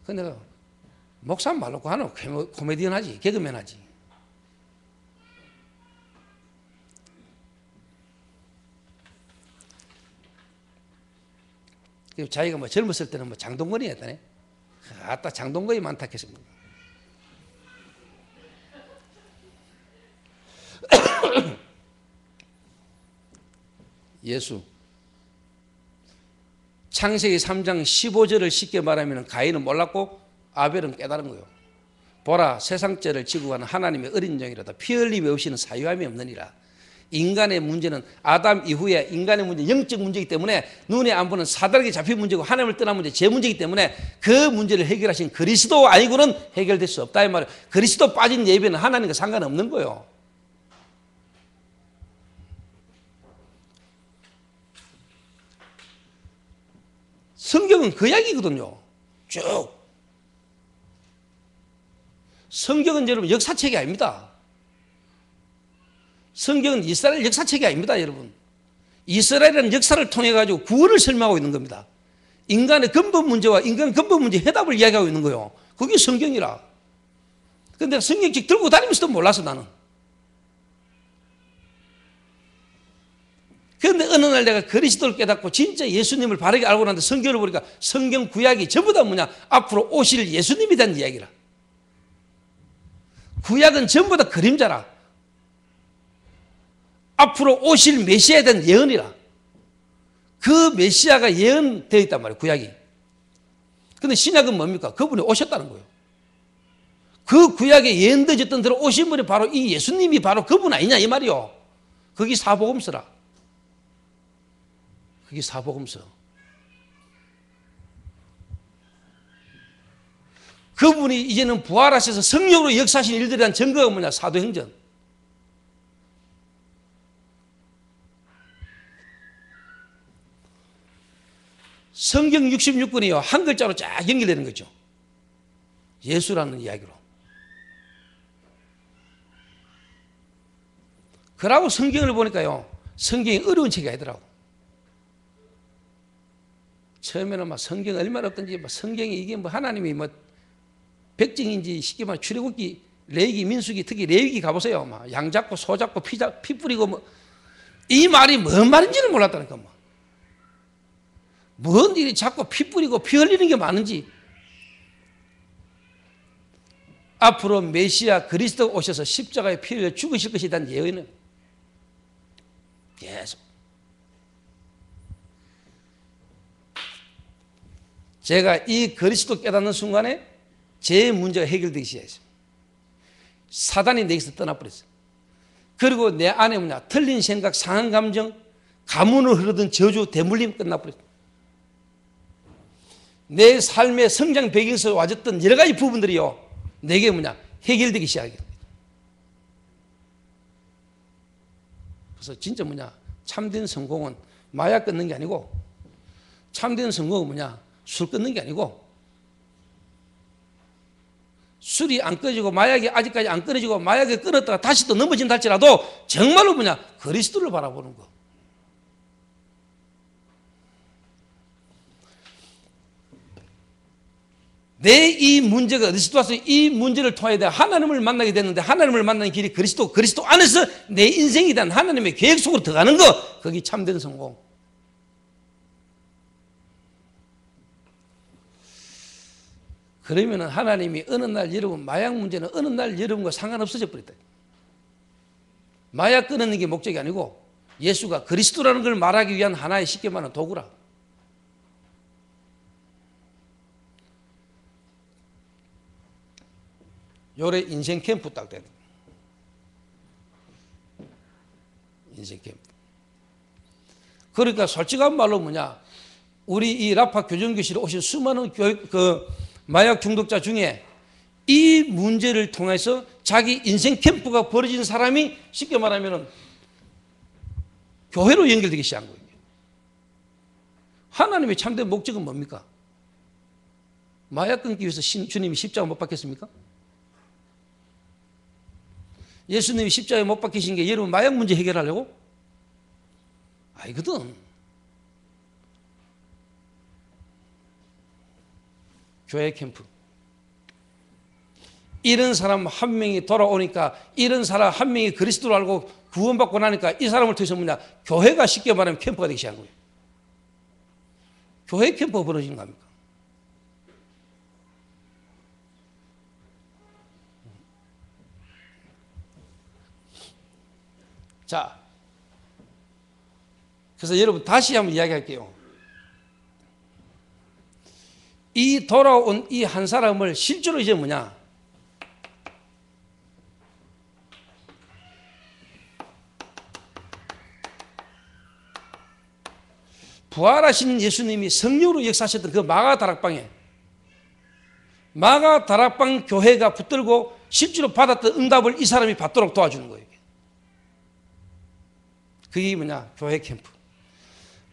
근데 내가 목사 말로 하는 코미디언 하지, 개그맨 하지. 자기가 뭐 젊었을 때는 뭐 장동건이 했다네. 아따 장동건이 많다 했습니다. 예수. 창세기 3장 15절을 쉽게 말하면 가인은 몰랐고 아벨은 깨달은 거예요. 보라, 세상죄를 지고 가는 하나님의 어린 양이로다. 피 흘림이 없이는 사유함이 없느니라. 인간의 문제는 아담 이후에 인간의 문제, 영적 문제이기 때문에 눈에 안 보는 사다르게 잡힌 문제고 하나님을 떠난 문제, 제 문제이기 때문에 그 문제를 해결하신 그리스도 아니고는 해결될 수 없다 이 말이에요. 그리스도 빠진 예배는 하나님과 상관없는 거예요. 성경은 그 이야기거든요. 쭉. 성경은 여러분 역사책이 아닙니다. 성경은 이스라엘 역사책이 아닙니다, 여러분. 이스라엘은 역사를 통해 가지고 구원을 설명하고 있는 겁니다. 인간의 근본 문제와 인간 근본 문제 해답을 이야기하고 있는 거예요. 그게 성경이라. 근데 성경책 들고 다니면서도 몰랐어, 나는. 그런데 어느 날 내가 그리스도를 깨닫고 진짜 예수님을 바르게 알고 나는데 성경을 보니까 성경 구약이 전부 다 뭐냐? 앞으로 오실 예수님에 대한 이야기라. 구약은 전부 다 그림자라. 앞으로 오실 메시아에 대한 예언이라. 그 메시아가 예언되어 있단 말이에요, 구약이. 근데 신약은 뭡니까? 그분이 오셨다는 거예요. 그 구약에 예언되어졌던 대로 오신 분이 바로 이 예수님이 바로 그분 아니냐 이 말이요. 그게 사복음서라. 그게 사복음서. 그분이 이제는 부활하셔서 성령으로 역사하신 일들에 대한 증거가 뭐냐? 사도행전. 성경 66권이요. 한 글자로 쫙 연결되는 거죠. 예수라는 이야기로. 그러고 성경을 보니까요. 성경이 어려운 책이 아니더라고. 처음에는 막 성경 얼마나 없던지 성경이 이게 뭐 하나님이 뭐 백정인지 쉽게 말해 출애굽기, 레위기, 민수기, 특히 레위기 가보세요. 막 양 잡고 소 잡고 피 뿌리고 뭐 이 말이 뭔 말인지를 몰랐다니까 뭐. 뭔 일이 자꾸 피 뿌리고 피 흘리는 게 많은지. 앞으로 메시아 그리스도 오셔서 십자가에 피 흘려 죽으실 것에 대한 예언은 계속. 제가 이 그리스도 깨닫는 순간에 제 문제가 해결되기 시작했어요. 사단이 내게서 떠나버렸어요. 그리고 내 안에 뭐냐? 틀린 생각, 상한 감정, 가문으로 흐르던 저주, 대물림 끝나버렸어요. 내 삶의 성장 배경에서 와줬던 여러 가지 부분들이요. 내게 뭐냐? 해결되기 시작해요. 그래서 진짜 뭐냐? 참된 성공은 마약 끊는 게 아니고 참된 성공은 뭐냐? 술 끊는 게 아니고 술이 안 끊어지고 마약이 아직까지 안 끊어지고 마약이 끊었다가 다시 또 넘어진다 할지라도 정말로 뭐냐? 그리스도를 바라보는 거. 내 이 문제가 어디서 와서 이 문제를 통해 하나님을 만나게 됐는데 하나님을 만나는 길이 그리스도 안에서 내 인생에 대한 하나님의 계획 속으로 들어가는 거. 거기 참된 성공. 그러면 하나님이 어느 날 여러분 마약 문제는 어느 날 여러분과 상관없어져 버렸다. 마약 끊는 게 목적이 아니고 예수가 그리스도라는 걸 말하기 위한 하나의 쉽게 말하는 도구라. 요래 인생 캠프 딱 돼. 인생 캠프. 그러니까 솔직한 말로 뭐냐? 우리 이 라파 교정교실에 오신 수많은 마약 중독자 중에 이 문제를 통해서 자기 인생 캠프가 벌어진 사람이 쉽게 말하면 교회로 연결되기 시작한 거예요. 하나님의 참된 목적은 뭡니까? 마약 끊기 위해서 주님이 십자가 못 박혔습니까? 예수님이 십자가에 못 박히신 게 여러분 마약 문제 해결하려고? 아니거든. 교회 캠프. 이런 사람 한 명이 돌아오니까 이런 사람 한 명이 그리스도를 알고 구원받고 나니까 이 사람을 통해서 뭐냐? 교회가 쉽게 말하면 캠프가 되기 시작한 거예요. 교회 캠프가 벌어지는 겁니까? 자, 그래서 여러분 다시 한번 이야기할게요. 이 돌아온 이 한 사람을 실제로 이제 뭐냐? 부활하신 예수님이 성령으로 역사하셨던 그 마가 다락방에 마가 다락방 교회가 붙들고 실제로 받았던 응답을 이 사람이 받도록 도와주는 거예요. 그게 뭐냐? 교회 캠프.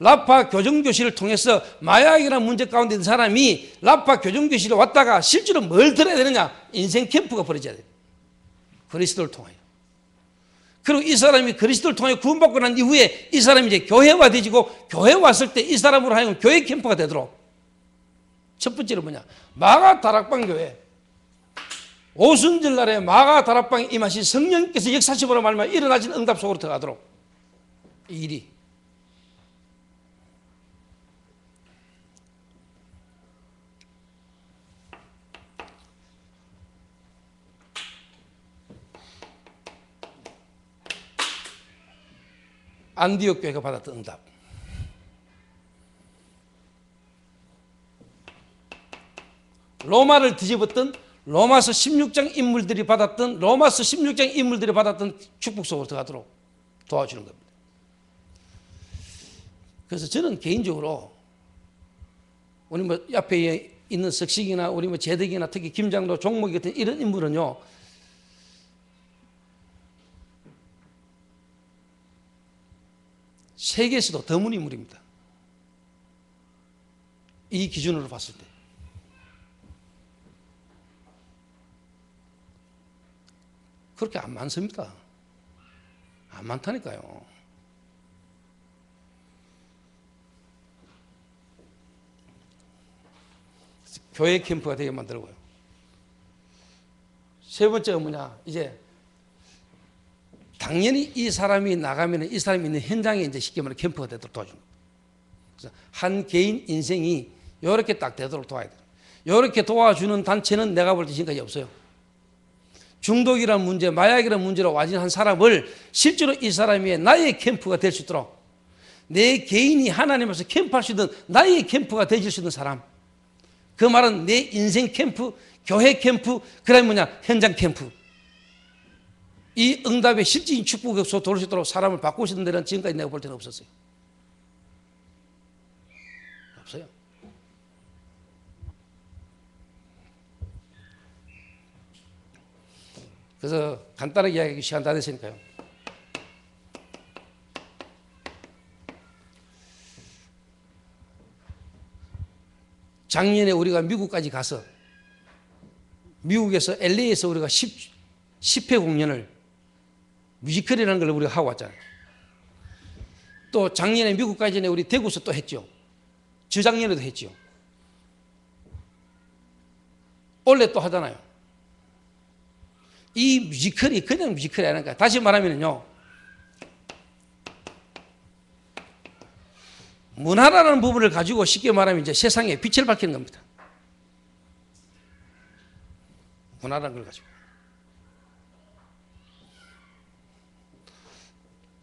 라파 교정교실을 통해서 마약이라는 문제 가운데 있는 사람이 라파 교정교실에 왔다가 실제로 뭘 들어야 되느냐? 인생 캠프가 벌어져야 돼요. 그리스도를 통하여. 그리고 이 사람이 그리스도를 통해 구원받고 난 이후에 이 사람이 이제 교회화되지고 교회 왔을 때 이 사람으로 하여금 교회 캠프가 되도록. 첫 번째로 뭐냐? 마가 다락방 교회. 오순절날에 마가 다락방에 임하신 성령께서 역사시보라 말미암아 일어나신 응답 속으로 들어가도록. 이 일이. 안디옥 교회가 받았던 응답. 로마를 뒤집었던 로마서 16장 인물들이 받았던 로마서 16장 인물들이 받았던 축복 속으로 들어가도록 도와주는 겁니다. 그래서 저는 개인적으로 우리 뭐 앞에 있는 석식이나 우리 뭐 재덕이나 특히 김장로 종목이 같은 이런 인물은요, 세계에서도 드문 인물입니다. 이 기준으로 봤을 때. 그렇게 안 많습니다. 안 많다니까요. 교회 캠프가 되게 만들고요. 세 번째가 뭐냐? 이제 당연히 이 사람이 나가면 이 사람이 있는 현장에 이제 쉽게 말해 캠프가 되도록 도와주는 거예요. 그래서 한 개인 인생이 이렇게 딱 되도록 도와야 돼요. 이렇게 도와주는 단체는 내가 볼 때 지금까지 없어요. 중독이라는 문제, 마약이라는 문제로 와진 한 사람을 실제로 이 사람이 나의 캠프가 될 수 있도록 내 개인이 하나님 앞에서 캠프할 수 있는 나의 캠프가 되실 수 있는 사람. 그 말은 내 인생 캠프, 교회 캠프, 그 다음에 뭐냐? 현장 캠프. 이 응답의 실질적인 축복이 없어 도울 수 있도록 사람을 바꾸시는 데는 지금까지 내가 볼 때는 없었어요. 없어요. 그래서 간단하게 이야기하기 시간 다 됐으니까요. 작년에 우리가 미국까지 가서 미국에서 LA에서 우리가 10회 공연을 뮤지컬이라는 걸 우리가 하고 왔잖아요. 또 작년에 미국 가기 전에 우리 대구에서 또 했죠. 저작년에도 했죠. 올해 또 하잖아요. 이 뮤지컬이 그냥 뮤지컬이 아니니까 다시 말하면요, 문화라는 부분을 가지고 쉽게 말하면 이제 세상에 빛을 밝히는 겁니다. 문화라는 걸 가지고.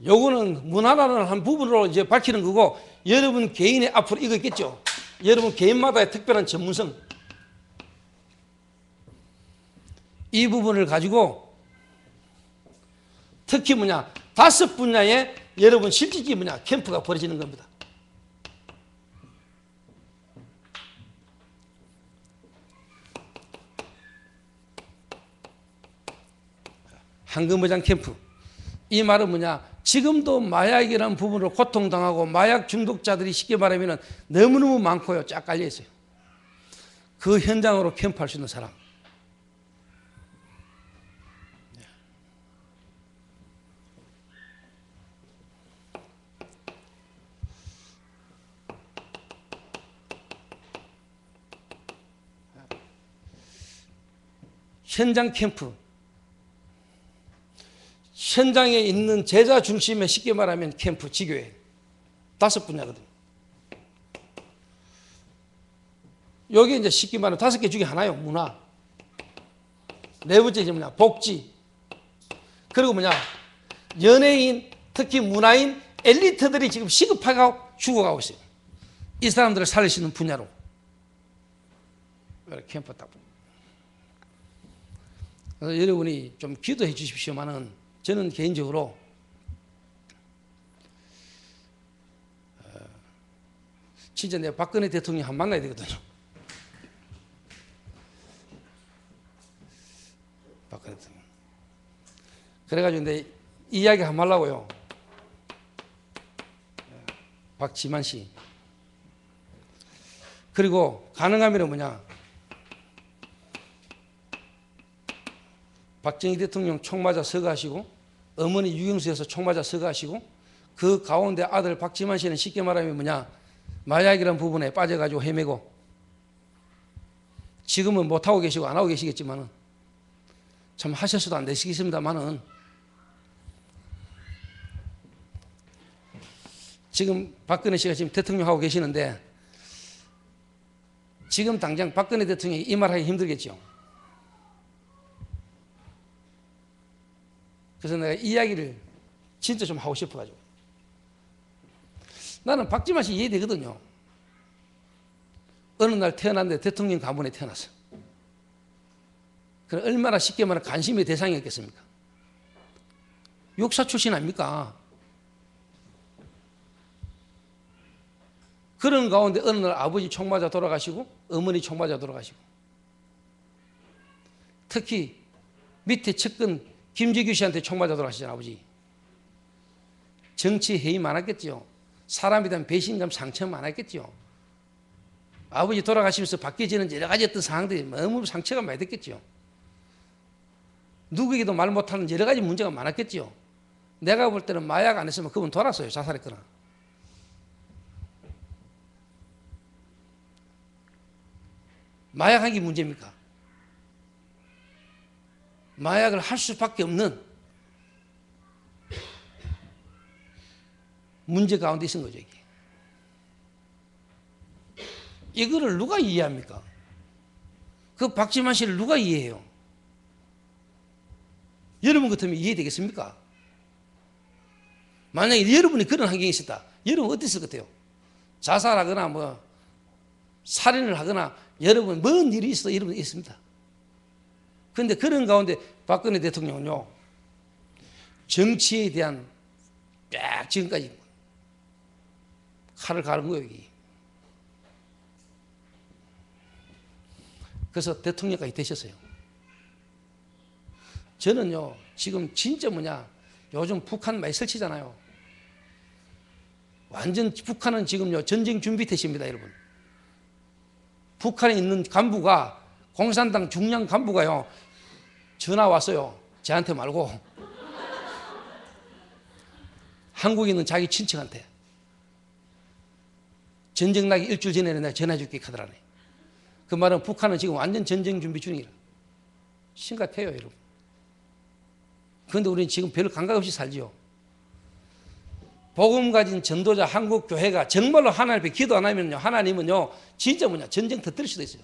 요거는 문화라는 한 부분으로 이제 밝히는 거고, 여러분 개인의 앞으로 이거 있겠죠. 여러분 개인마다의 특별한 전문성. 이 부분을 가지고 특히 뭐냐, 5 분야에 여러분 실질적인 뭐냐, 캠프가 벌어지는 겁니다. 황금어장 캠프. 이 말은 뭐냐, 지금도 마약이라는 부분으로 고통당하고 마약 중독자들이 쉽게 말하면 너무너무 많고요. 쫙 깔려 있어요. 그 현장으로 캠프할 수 있는 사람. 현장 캠프. 현장에 있는 제자 중심의 쉽게 말하면 캠프, 지교회. 5 분야거든요. 여기 이제 쉽게 말하면 5개 중에 하나요. 문화. 4번째 뭐냐, 복지. 그리고 뭐냐, 연예인, 특히 문화인, 엘리트들이 지금 시급하게 죽어가고 있어요. 이 사람들을 살릴 수 있는 분야로. 캠프 딱. 그래서 여러분이 좀 기도해 주십시오만은 저는 개인적으로 진짜 내가 박근혜 대통령 한 번 만나야 되거든요. 박근혜 대통령. 그래가지고 내 이야기 한번 하려고요. 박지만 씨. 그리고 가능하면 뭐냐. 박정희 대통령 총 맞아 서가시고 어머니 유경수에서 총 맞아 서가시고 그 가운데 아들 박지만 씨는 쉽게 말하면 뭐냐. 마약이라는 부분에 빠져가지고 헤매고 지금은 못하고 계시고 안 하고 계시겠지만은 참 하셔서도 안 되시겠습니다만은 지금 박근혜 씨가 지금 대통령 하고 계시는데 지금 당장 박근혜 대통령이 이 말 하기 힘들겠죠. 그래서 내가 이야기를 진짜 좀 하고 싶어가지고 나는 박지만 씨 이해되거든요. 어느 날 태어났는데 대통령 가문에 태어났어. 그럼 얼마나 쉽게 말하면 관심의 대상이었겠습니까? 육사 출신 아닙니까? 그런 가운데 어느 날 아버지 총 맞아 돌아가시고 어머니 총 맞아 돌아가시고 특히 밑에 측근 김재규 씨한테 총 맞아 돌아가시잖아요. 아버지. 정치 회의 많았겠죠. 사람에 대한 배신감 상처 많았겠죠. 아버지 돌아가시면서 바뀌어지는 여러 가지 어떤 상황들이 너무 상처가 많이 됐겠죠. 누구에게도 말 못하는 여러 가지 문제가 많았겠죠. 내가 볼 때는 마약 안 했으면 그분 돌았어요. 자살했거나. 마약하기 문제입니까? 마약을 할 수밖에 없는 문제 가운데 있은 거죠. 이거를 누가 이해합니까? 그 박지만 씨를 누가 이해해요? 여러분 같으면 이해되겠습니까? 만약에 여러분이 그런 환경에 있었다. 여러분 어땠을 것 같아요? 자살하거나 뭐 살인을 하거나 여러분 뭔 일이 있어 여러분 있습니다. 그런데 그런 가운데 박근혜 대통령은요. 정치에 대한 쫙 지금까지 칼을 가른 거예요. 여기. 그래서 대통령까지 되셨어요. 저는요 지금 진짜 뭐냐 요즘 북한 많이 설치잖아요. 완전 북한은 지금요 전쟁 준비 태세입니다. 여러분. 북한에 있는 간부가 공산당 중량 간부가요 전화 왔어요. 저한테 말고 한국에 있는 자기 친척한테 전쟁 나기 일주일 전에 내가 전화해 줄게 하더라네. 그 말은 북한은 지금 완전 전쟁 준비 중이라. 심각해요 여러분. 그런데 우리는 지금 별 감각 없이 살지요. 복음 가진 전도자 한국 교회가 정말로 하나님 앞에 기도 안 하면요 하나님은요 진짜 뭐냐 전쟁 터뜨릴 수도 있어요.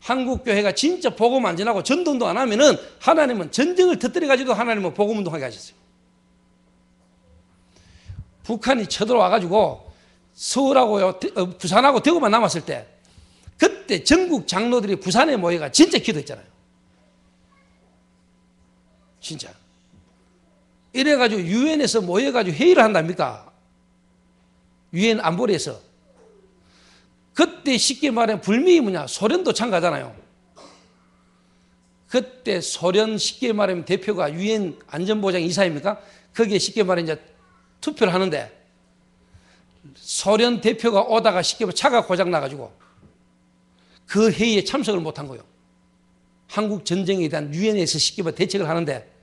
한국 교회가 진짜 복음 안 전하고 전도운동 안 하면은 하나님은 전쟁을 터뜨려 가지고 하나님은 복음 운동하게 하셨어요. 북한이 쳐들어와 가지고 서울하고요 부산하고 대구만 남았을 때 그때 전국 장로들이 부산에 모여가 진짜 기도했잖아요. 진짜. 이래가지고 유엔에서 모여가지고 회의를 한답니까? 유엔 안보리에서. 그때 쉽게 말하면 불명이 뭐냐? 소련도 참가하잖아요. 그때 소련 쉽게 말하면 대표가 유엔 안전보장 이사입니까? 거기에 쉽게 말하면 이제 투표를 하는데 소련 대표가 오다가 쉽게 말하면 차가 고장 나가지고 그 회의에 참석을 못한 거예요. 한국 전쟁에 대한 유엔에서 쉽게 말하면 대책을 하는데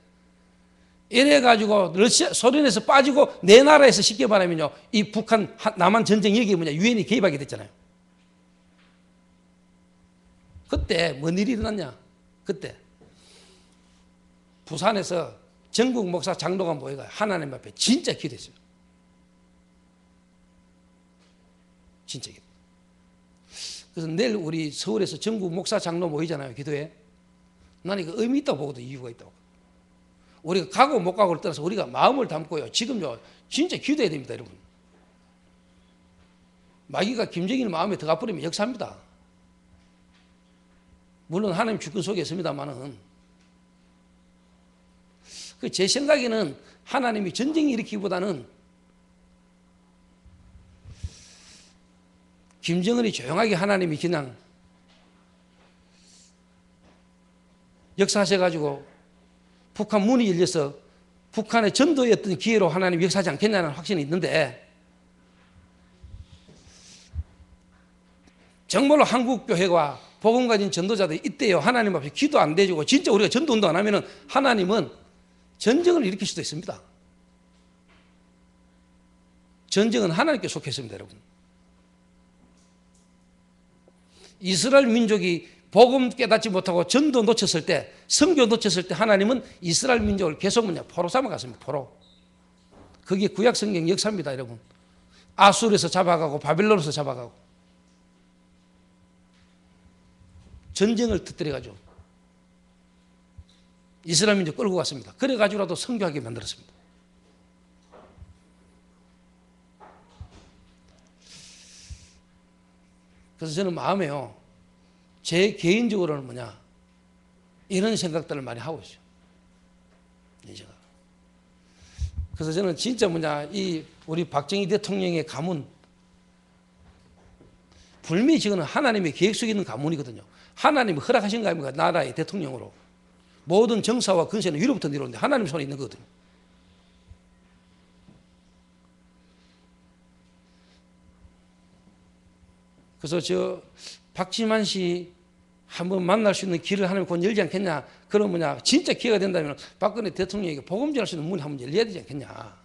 이래가지고 러시아, 소련에서 빠지고 내 나라에서 쉽게 말하면요 이 북한 남한 전쟁 여기 뭐냐 유엔이 개입하게 됐잖아요. 그때 뭔 일이 일어났냐? 그때 부산에서 전국 목사 장로가 모여가 하나님 앞에 진짜 기도했어요. 진짜 기도. 그래서 내일 우리 서울에서 전국 목사 장로 모이잖아요. 기도에. 나는 이거 의미 있다고 보거든. 이유가 있다고. 우리가 가고 못 가고를 떠나서 우리가 마음을 담고요. 지금요, 진짜 기도해야 됩니다, 여러분. 마귀가 김정일 마음에 들어가 버리면 역사입니다. 물론 하나님 주권 속에 있습니다만은, 제 생각에는 하나님이 전쟁 일으키기보다는 김정은이 조용하게 하나님이 그냥 역사하셔가지고 북한 문이 열려서 북한의 전도였던 기회로 하나님 역사하지 않겠냐는 확신이 있는데, 정말로 한국교회가 복음 가진 전도자들이 있대요. 하나님 앞에 기도 안 대주고 진짜 우리가 전도운동 안 하면은 하나님은 전쟁을 일으킬 수도 있습니다. 전쟁은 하나님께 속해 있습니다, 여러분. 이스라엘 민족이 복음 깨닫지 못하고 전도 놓쳤을 때, 선교 놓쳤을 때 하나님은 이스라엘 민족을 계속 포로 삼아갔습니다. 포로. 그게 구약 성경 역사입니다, 여러분. 아수르에서 잡아가고 바빌론에서 잡아가고 전쟁을 터뜨려가지고 이스라엘 민족 끌고 갔습니다. 그래가지고라도 선교하게 만들었습니다. 그래서 저는 마음에요, 제 개인적으로는 이런 생각들을 많이 하고 있어요. 그래서 저는 진짜 이 우리 박정희 대통령의 가문, 분명히 지금은 하나님의 계획 속에 있는 가문이거든요. 하나님이 허락하신 거 아닙니까? 나라의 대통령으로. 모든 정사와 근세는 위로부터 내려오는데 하나님 손에 있는 거거든요. 그래서 박지만 씨 한번 만날 수 있는 길을 하나님 곧 열지 않겠냐? 그럼 진짜 기회가 된다면 박근혜 대통령에게 복음 전할 수 있는 문이 한번 열려야 되지 않겠냐?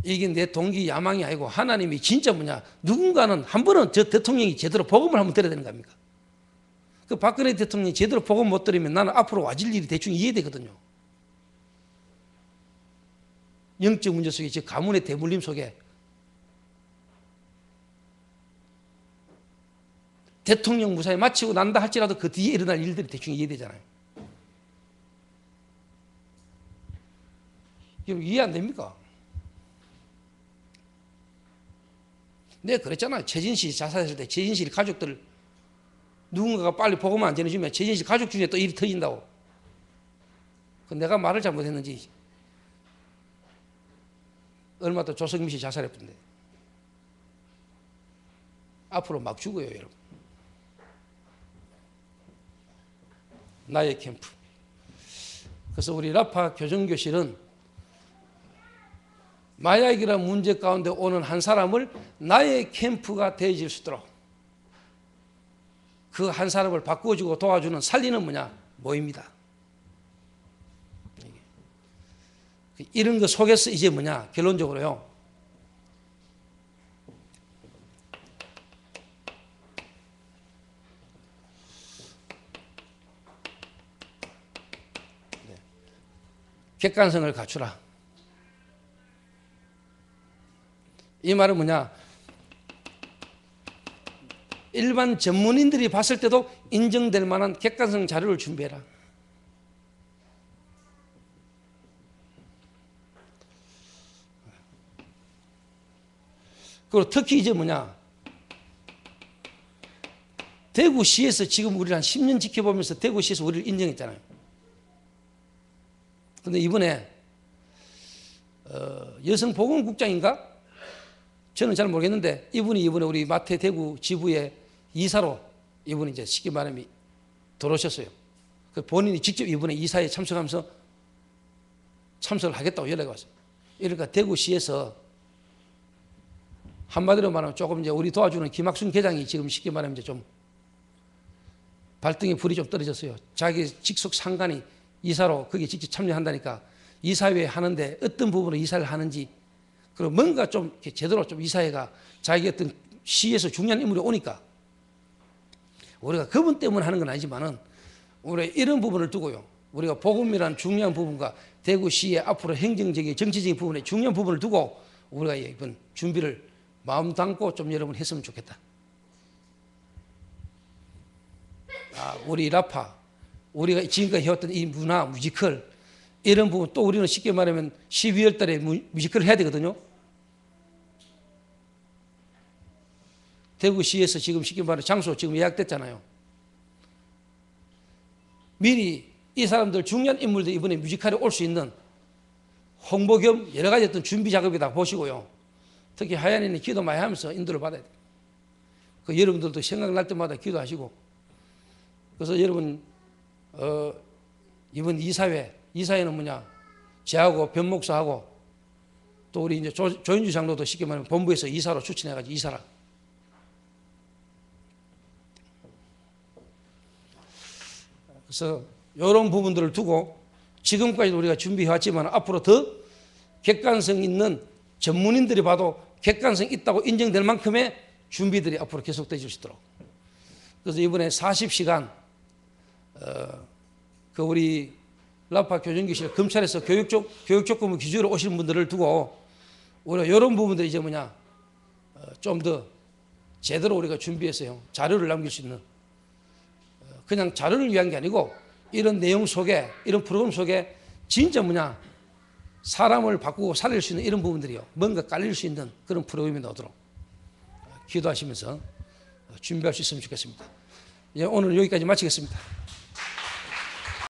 이게 내 동기 야망이 아니고 하나님이 진짜 누군가는 한 번은 저 대통령이 제대로 복음을 한번 들어야 되는 거 아닙니까? 그 박근혜 대통령이 제대로 복음 못 들으면 나는 앞으로 와질 일이 대충 이해되거든요. 영적 문제 속에, 제 가문의 대물림 속에 대통령 무사히 마치고 난다 할지라도 그 뒤에 일어날 일들이 대충 이해되잖아요. 이해 안 됩니까? 내가 그랬잖아요. 최진실 자살했을 때 최진실 가족들 누군가가 빨리 보고만 안 전해주면 최진실 가족 중에 또 일이 터진다고. 내가 말을 잘못했는지 얼마 더 조성민 씨 자살했던데. 앞으로 막 죽어요, 여러분. 나의 캠프. 그래서 우리 라파 교정교실은 마약이라는 문제 가운데 오는 한 사람을 나의 캠프가 되어질 수 있도록 그 한 사람을 바꾸어주고 도와주는 살리는 모입니다. 이런 거 속에서 이제 결론적으로요. 객관성을 갖추라. 이 말은 일반 전문인들이 봤을 때도 인정될 만한 객관성 자료를 준비해라. 그리고 특히 이제 대구시에서 지금 우리를 한 10년 지켜보면서 대구시에서 우리를 인정했잖아요. 그런데 이번에 여성보건국장인가? 저는 잘 모르겠는데 이분이 이번에 우리 마태 대구 지부의 이사로 이분이 이제 쉽게 말하면 들어오셨어요. 그 본인이 직접 이번에 이사에 참석하면서 참석을 하겠다고 연락이 왔어요. 그러니까 대구시에서 한마디로 말하면 조금 이제 우리 도와주는 김학순 계장이 지금 쉽게 말하면 이제 좀 발등에 불이 좀 떨어졌어요. 자기 직속 상관이 이사로 거기에 직접 참여한다니까 이사회 하는데 어떤 부분으로 이사를 하는지 그리고 뭔가 좀 제대로 좀 이사회가 자기 어떤 시에서 중요한 인물이 오니까 우리가 그분 때문에 하는 건 아니지만은 우리 이런 부분을 두고요. 우리가 복음이라는 중요한 부분과 대구시의 앞으로 행정적인 정치적인 부분에 중요한 부분을 두고 우리가 이번 준비를 마음 담고 좀 여러분 했으면 좋겠다. 우리 라파, 우리가 지금까지 해왔던 이 문화, 뮤지컬 이런 부분 또 우리는 쉽게 말하면 12월 달에 뮤지컬을 해야 되거든요. 대구시에서 지금 쉽게 말하면 장소 지금 예약됐잖아요. 미리 이 사람들 중요한 인물들 이번에 뮤지컬에 올 수 있는 홍보 겸 여러 가지 어떤 준비 작업이다 보시고요. 특히 하얀이는 기도 많이 하면서 인도를 받아야 돼요. 그 여러분들도 생각날 때마다 기도하시고. 그래서 여러분 이번 이사회는 뭐냐? 저하고 변목사하고 또 우리 이제 조인주 장로도 쉽게 말하면 본부에서 이사로 추천해가지고 이사라. 그래서 이런 부분들을 두고 지금까지도 우리가 준비해왔지만 앞으로 더 객관성 있는 전문인들이 봐도 객관성 있다고 인정될 만큼의 준비들이 앞으로 계속되어질 수 있도록. 그래서 이번에 40시간 그 우리 라파 교정교실 검찰에서 교육조건부 기준으로 오시는 분들을 두고 우리가 이런 부분들 이제 뭐냐 좀 더 제대로 우리가 준비해서요 자료를 남길 수 있는 그냥 자료를 위한 게 아니고 이런 내용 속에 이런 프로그램 속에 진짜 뭐냐 사람을 바꾸고 살릴 수 있는 이런 부분들이요 뭔가 깔릴 수 있는 그런 프로그램이 나오도록 기도하시면서 준비할 수 있으면 좋겠습니다. 이제 오늘 여기까지 마치겠습니다.